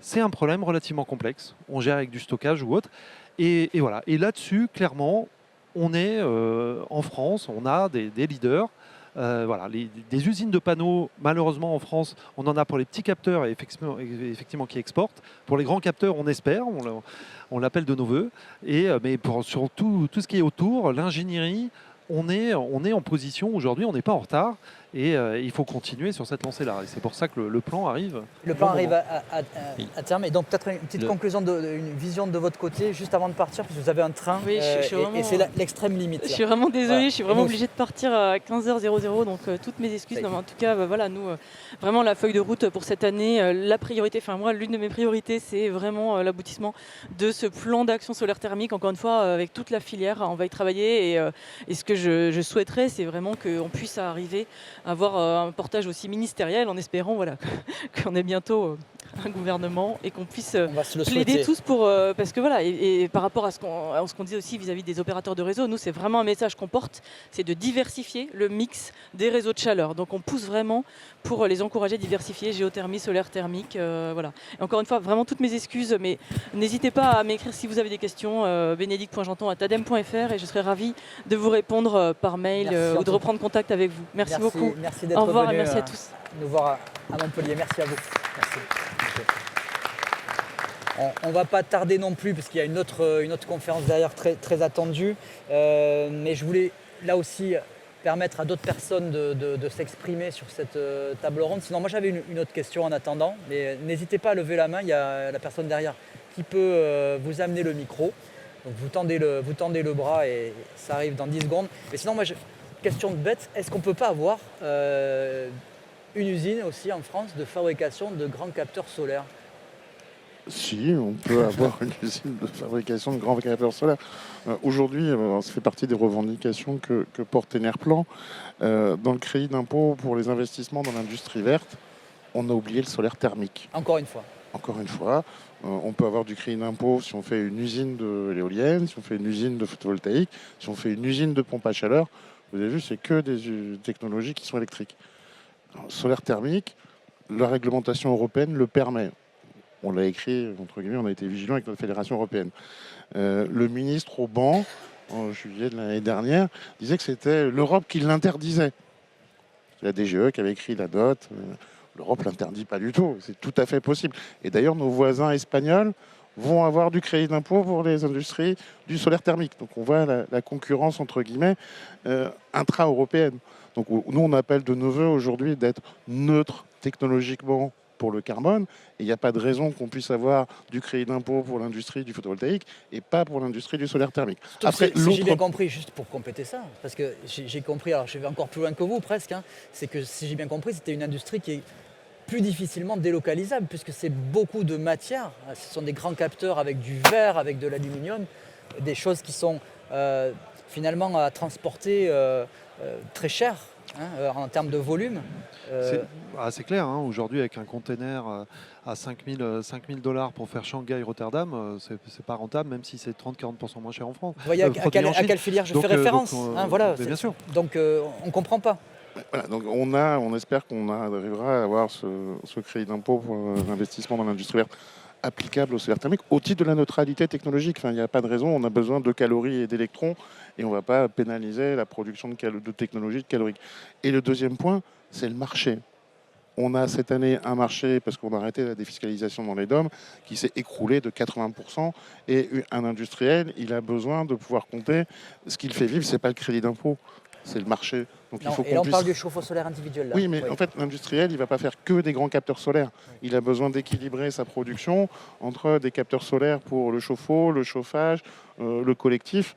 C'est un problème relativement complexe. On gère avec du stockage ou autre. Et voilà. Et là-dessus, clairement, on est en France, on a des leaders. Voilà, des usines de panneaux, malheureusement en France, on en a pour les petits capteurs et effectivement qui exportent. Pour les grands capteurs, on espère, on l'appelle de nos voeux. Mais sur tout ce qui est autour, l'ingénierie, on est en position aujourd'hui, on n'est pas en retard. Et il faut continuer sur cette lancée-là. Et c'est pour ça que le plan arrive. Le plan arrive à terme. Et donc peut-être une petite conclusion, une vision de votre côté, juste avant de partir, parce que vous avez un train. Oui, et c'est l'extrême limite. Je suis vraiment désolée, Voilà. je suis vraiment obligée de partir à 15h00, donc toutes mes excuses. Mais en tout cas, voilà, nous, vraiment la feuille de route pour cette année, la priorité, enfin moi, l'une de mes priorités, c'est vraiment l'aboutissement de ce plan d'action solaire thermique. Encore une fois, avec toute la filière, on va y travailler. Et ce que je souhaiterais, c'est vraiment qu'on puisse arriver à avoir un portage aussi ministériel, en espérant voilà, qu'on ait bientôt un gouvernement et qu'on puisse plaider tous pour... parce que voilà, et par rapport à ce qu'on dit aussi vis-à-vis des opérateurs de réseau, nous c'est vraiment un message qu'on porte, c'est de diversifier le mix des réseaux de chaleur. Donc on pousse vraiment pour les encourager à diversifier, géothermie, solaire thermique, voilà. Et encore une fois, vraiment toutes mes excuses, mais n'hésitez pas à m'écrire si vous avez des questions, benedict.janton@tadem.fr, et je serai ravie de vous répondre par mail ou de reprendre contact avec vous. Merci beaucoup. Merci d'être Au revoir venu et merci à tous. Nous voir à Montpellier. Merci à vous. Merci. On ne va pas tarder non plus parce qu'il y a une autre conférence derrière très attendue. Mais je voulais là aussi permettre à d'autres personnes de s'exprimer sur cette table ronde. Sinon, moi j'avais une autre question en attendant. Mais n'hésitez pas à lever la main, il y a la personne derrière qui peut vous amener le micro. Donc vous tendez le bras et ça arrive dans 10 secondes. Mais sinon, moi, question de bête, est-ce qu'on ne peut pas avoir une usine aussi en France de fabrication de grands capteurs solaires? Si, on peut avoir une usine de fabrication de grands capteurs solaires. Aujourd'hui, ça fait partie des revendications que porte Enerplan. Dans le crédit d'impôt pour les investissements dans l'industrie verte, on a oublié le solaire thermique. Encore une fois. Encore une fois, on peut avoir du crédit d'impôt si on fait une usine de l'éolienne, si on fait une usine de photovoltaïque, si on fait une usine de pompe à chaleur. Vous avez vu, c'est que des technologies qui sont électriques. Alors, solaire thermique, la réglementation européenne le permet. On l'a écrit, entre guillemets, on a été vigilant avec notre fédération européenne. Le ministre au banc, en juillet de l'année dernière, disait que c'était l'Europe qui l'interdisait. C'est la DGE qui avait écrit la note. L'Europe ne l'interdit pas du tout. C'est tout à fait possible. Et d'ailleurs, nos voisins espagnols vont avoir du crédit d'impôt pour les industries du solaire thermique. Donc on voit la concurrence, entre guillemets, intra-européenne. Donc nous, on appelle de nos voeux aujourd'hui d'être neutre technologiquement pour le carbone. Et il n'y a pas de raison qu'on puisse avoir du crédit d'impôt pour l'industrie du photovoltaïque et pas pour l'industrie du solaire thermique. Après, si j'ai bien compris, juste pour compléter ça, parce que j'ai compris, alors je vais encore plus loin que vous presque, hein, c'est que si j'ai bien compris, c'était une industrie qui est plus difficilement délocalisable puisque c'est beaucoup de matières. Ce sont des grands capteurs avec du verre, avec de l'aluminium, des choses qui sont finalement à transporter très cher. En termes de volume. C'est clair, hein, aujourd'hui avec un container à 5 000 $ pour faire Shanghai-Rotterdam, c'est pas rentable, même si c'est 30-40% moins cher en France. Vous voyez à quelle filière je fais référence, voilà, bien sûr. Donc on ne comprend pas. Voilà, donc on espère qu'on arrivera à avoir ce crédit d'impôt pour l'investissement dans l'industrie verte applicable au solaire thermique au titre de la neutralité technologique. Enfin, il n'y a pas de raison, on a besoin de calories et d'électrons et on ne va pas pénaliser la production de technologies de caloriques. Et le deuxième point, c'est le marché. On a cette année un marché, parce qu'on a arrêté la défiscalisation dans les DOM, qui s'est écroulé de 80%. Et un industriel, il a besoin de pouvoir compter. Ce qu'il fait vivre, ce n'est pas le crédit d'impôt, c'est le marché. Donc, non, il faut et là, on parle du chauffe-eau solaire individuel. Là. Oui, mais en fait, l'industriel, il ne va pas faire que des grands capteurs solaires. Il a besoin d'équilibrer sa production entre des capteurs solaires pour le chauffe-eau, le chauffage, le collectif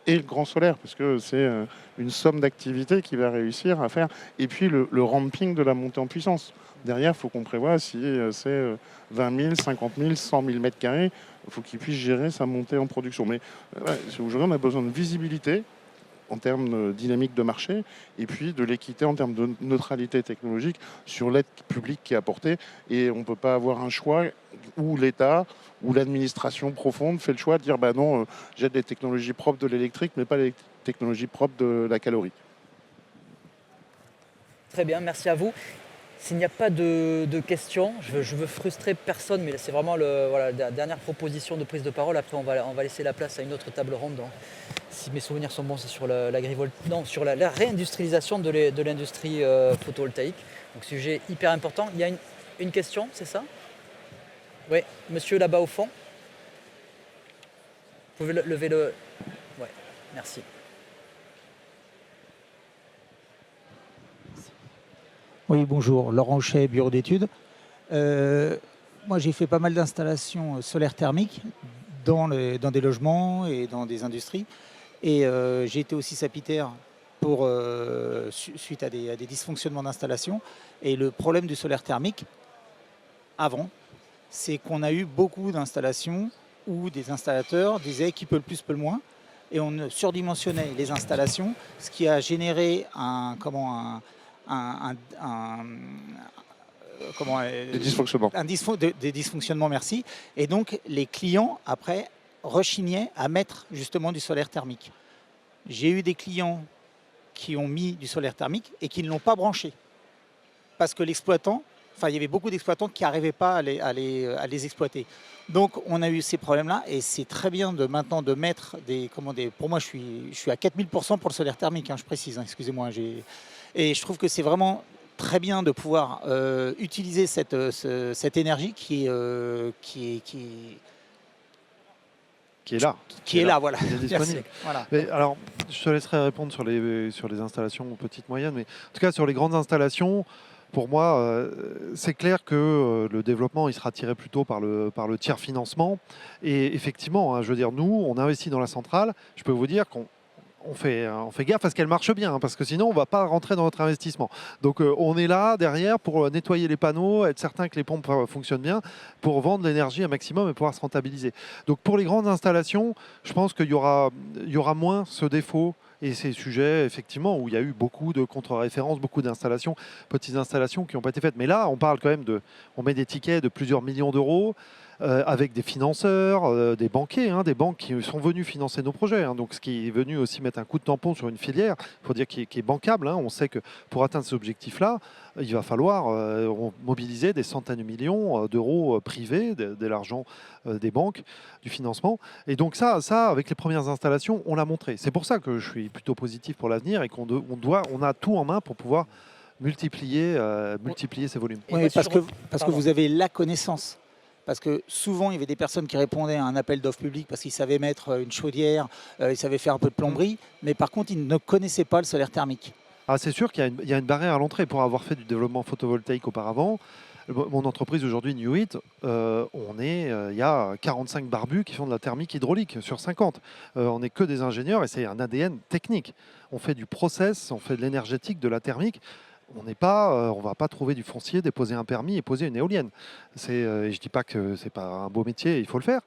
et le grand solaire, parce que c'est une somme d'activités qui va réussir à faire. Et puis le ramping de la montée en puissance. Derrière, il faut qu'on prévoie si c'est 20 000, 50 000, 100 000 mètres carrés, il faut qu'il puisse gérer sa montée en production. Mais aujourd'hui, on a besoin de visibilité en termes de dynamique de marché et puis de l'équité en termes de neutralité technologique sur l'aide publique qui est apportée. Et on ne peut pas avoir un choix où l'État ou l'administration profonde fait le choix de dire bah non, j'aide les technologies propres de l'électrique, mais pas les technologies propres de la calorique. Très bien, merci à vous. S'il n'y a pas de questions, je veux frustrer personne, mais c'est vraiment la dernière proposition de prise de parole. Après, on va laisser la place à une autre table ronde. Donc, si mes souvenirs sont bons, c'est sur sur la réindustrialisation de l'industrie photovoltaïque. Donc, sujet hyper important. Il y a une question, c'est ça? Oui, monsieur là-bas au fond. Vous pouvez lever le... Ouais, merci. Oui, bonjour, Laurent Chet, bureau d'études. Moi, j'ai fait pas mal d'installations solaires thermiques dans des logements et dans des industries. Et j'ai été aussi sapitaire suite à des dysfonctionnements d'installation. Et le problème du solaire thermique, avant, c'est qu'on a eu beaucoup d'installations où des installateurs disaient qui peut le plus, peut le moins. Et on surdimensionnait les installations, ce qui a généré Des dysfonctionnements. Des dysfonctionnements, merci. Et donc, les clients, après, rechignaient à mettre justement du solaire thermique. J'ai eu des clients qui ont mis du solaire thermique et qui ne l'ont pas branché. Parce que l'exploitant, il y avait beaucoup d'exploitants qui n'arrivaient pas à les exploiter. Donc, on a eu ces problèmes-là et c'est très bien maintenant de mettre pour moi, je suis à 4000% pour le solaire thermique, je précise, excusez-moi. Et je trouve que c'est vraiment très bien de pouvoir utiliser cette énergie qui est là. Voilà. Qui est disponible. Voilà. Mais alors, je te laisserai répondre sur les installations petites, moyennes, mais en tout cas sur les grandes installations, pour moi, c'est clair que le développement il sera tiré plutôt par le tiers financement. Et effectivement, je veux dire, nous, on investit dans la centrale. Je peux vous dire qu'on fait gaffe à ce qu'elle marche bien, parce que sinon on ne va pas rentrer dans notre investissement. Donc on est là derrière pour nettoyer les panneaux, être certain que les pompes fonctionnent bien, pour vendre l'énergie un maximum et pouvoir se rentabiliser. Donc pour les grandes installations, je pense qu'il y aura moins ce défaut et ces sujets, effectivement, où il y a eu beaucoup de contre-références, beaucoup d'installations, petites installations qui n'ont pas été faites. Mais là, on parle quand même on met des tickets de plusieurs millions d'euros, avec des financeurs, des banquiers, des banques qui sont venus financer nos projets. Donc ce qui est venu aussi mettre un coup de tampon sur une filière, il faut dire qui est bancable. On sait que pour atteindre ces objectifs-là, il va falloir mobiliser des centaines de millions d'euros privés, de l'argent des banques, du financement. Et donc ça, avec les premières installations, on l'a montré. C'est pour ça que je suis plutôt positif pour l'avenir et qu'on a tout en main pour pouvoir multiplier ces volumes. Oui, parce que vous avez la connaissance. Parce que souvent, il y avait des personnes qui répondaient à un appel d'offres public parce qu'ils savaient mettre une chaudière, ils savaient faire un peu de plomberie, mais par contre, ils ne connaissaient pas le solaire thermique. Ah, c'est sûr qu'il y a une barrière à l'entrée. Pour avoir fait du développement photovoltaïque auparavant, mon entreprise aujourd'hui, Newit, il y a 45 barbus qui font de la thermique hydraulique sur 50. On n'est que des ingénieurs et c'est un ADN technique. On fait du process, on fait de l'énergétique, de la thermique. On ne va pas trouver du foncier, déposer un permis et poser une éolienne. Je ne dis pas que c'est pas un beau métier, il faut le faire,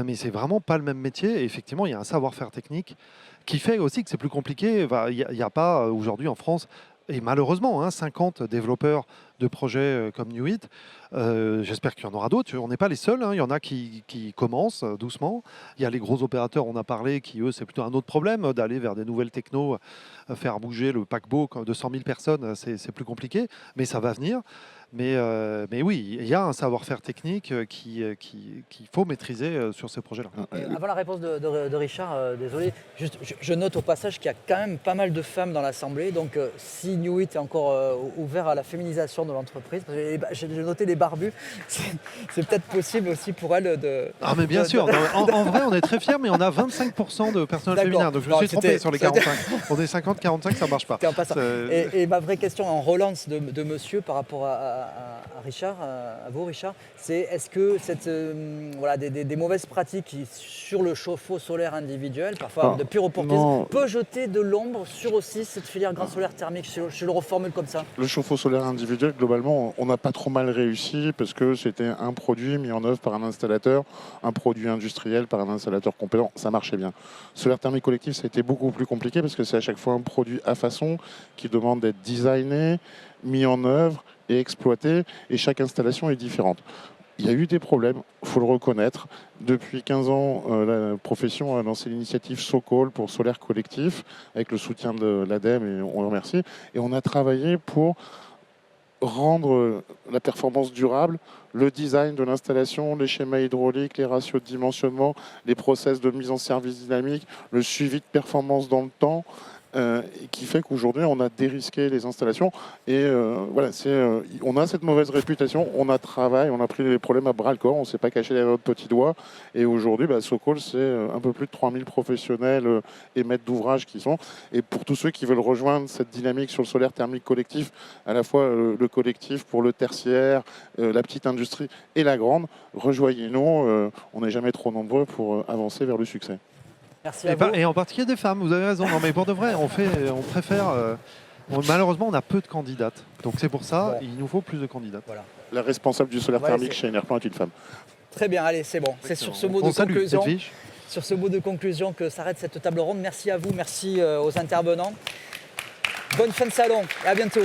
mais c'est vraiment pas le même métier. Et effectivement, il y a un savoir-faire technique qui fait aussi que c'est plus compliqué. Il n'y a pas aujourd'hui en France, et malheureusement, 50 développeurs de projets comme Newit. J'espère qu'il y en aura d'autres. On n'est pas les seuls. Il y en a qui commencent doucement. Il y a les gros opérateurs, on a parlé, qui eux, c'est plutôt un autre problème, d'aller vers des nouvelles technos, faire bouger le paquebot de 100 000 personnes, c'est plus compliqué, mais ça va venir. Mais oui, il y a un savoir-faire technique qu'il faut maîtriser sur ces projets-là. Avant la réponse de Richard, désolé, juste, je note au passage qu'il y a quand même pas mal de femmes dans l'Assemblée. Donc si Newit est encore ouvert à la féminisation de l'entreprise, j'ai noté les barbus, c'est peut-être possible aussi pour elles de... Ah mais bien sûr, en vrai on est très fiers, mais on a 25% de personnel féminin. Donc je me suis trompé sur les 45. On est 50-45, ça ne marche pas. Et ma vraie question en relance de monsieur par rapport à Richard, à vous Richard, c'est est-ce que des mauvaises pratiques sur le chauffe-eau solaire individuel, parfois de pur opportunisme, peut jeter de l'ombre sur aussi cette filière grand solaire thermique? Je le reformule comme ça. Le chauffe-eau solaire individuel, globalement, on n'a pas trop mal réussi parce que c'était un produit mis en œuvre par un installateur, un produit industriel par un installateur compétent. Ça marchait bien. Solaire thermique collectif, ça a été beaucoup plus compliqué parce que c'est à chaque fois un produit à façon qui demande d'être designé, mis en œuvre et exploité. Et chaque installation est différente. Il y a eu des problèmes, il faut le reconnaître. Depuis 15 ans, la profession a lancé l'initiative SoCall pour solaire collectif, avec le soutien de l'ADEME, et on le remercie. Et on a travaillé pour rendre la performance durable, le design de l'installation, les schémas hydrauliques, les ratios de dimensionnement, les process de mise en service dynamique, le suivi de performance dans le temps, qui fait qu'aujourd'hui on a dérisqué les installations et voilà, on a cette mauvaise réputation, on a travaillé, on a pris les problèmes à bras le corps, on ne s'est pas caché derrière notre petit doigt et aujourd'hui SoCall c'est un peu plus de 3000 professionnels et maîtres d'ouvrage qui sont, et pour tous ceux qui veulent rejoindre cette dynamique sur le solaire thermique collectif, à la fois le collectif pour le tertiaire, la petite industrie et la grande, rejoignez-nous, on n'est jamais trop nombreux pour avancer vers le succès. Merci à vous. Et en particulier des femmes, vous avez raison. Non, mais pour de vrai, on préfère. Malheureusement, on a peu de candidates. Donc c'est pour ça, il nous faut plus de candidates. Voilà. La responsable du solaire thermique chez Enerplan est une femme. Très bien, allez, c'est bon. C'est sur ce mot de conclusion. Sur ce mot de conclusion que s'arrête cette table ronde. Merci à vous, merci aux intervenants. Bonne fin de salon et à bientôt.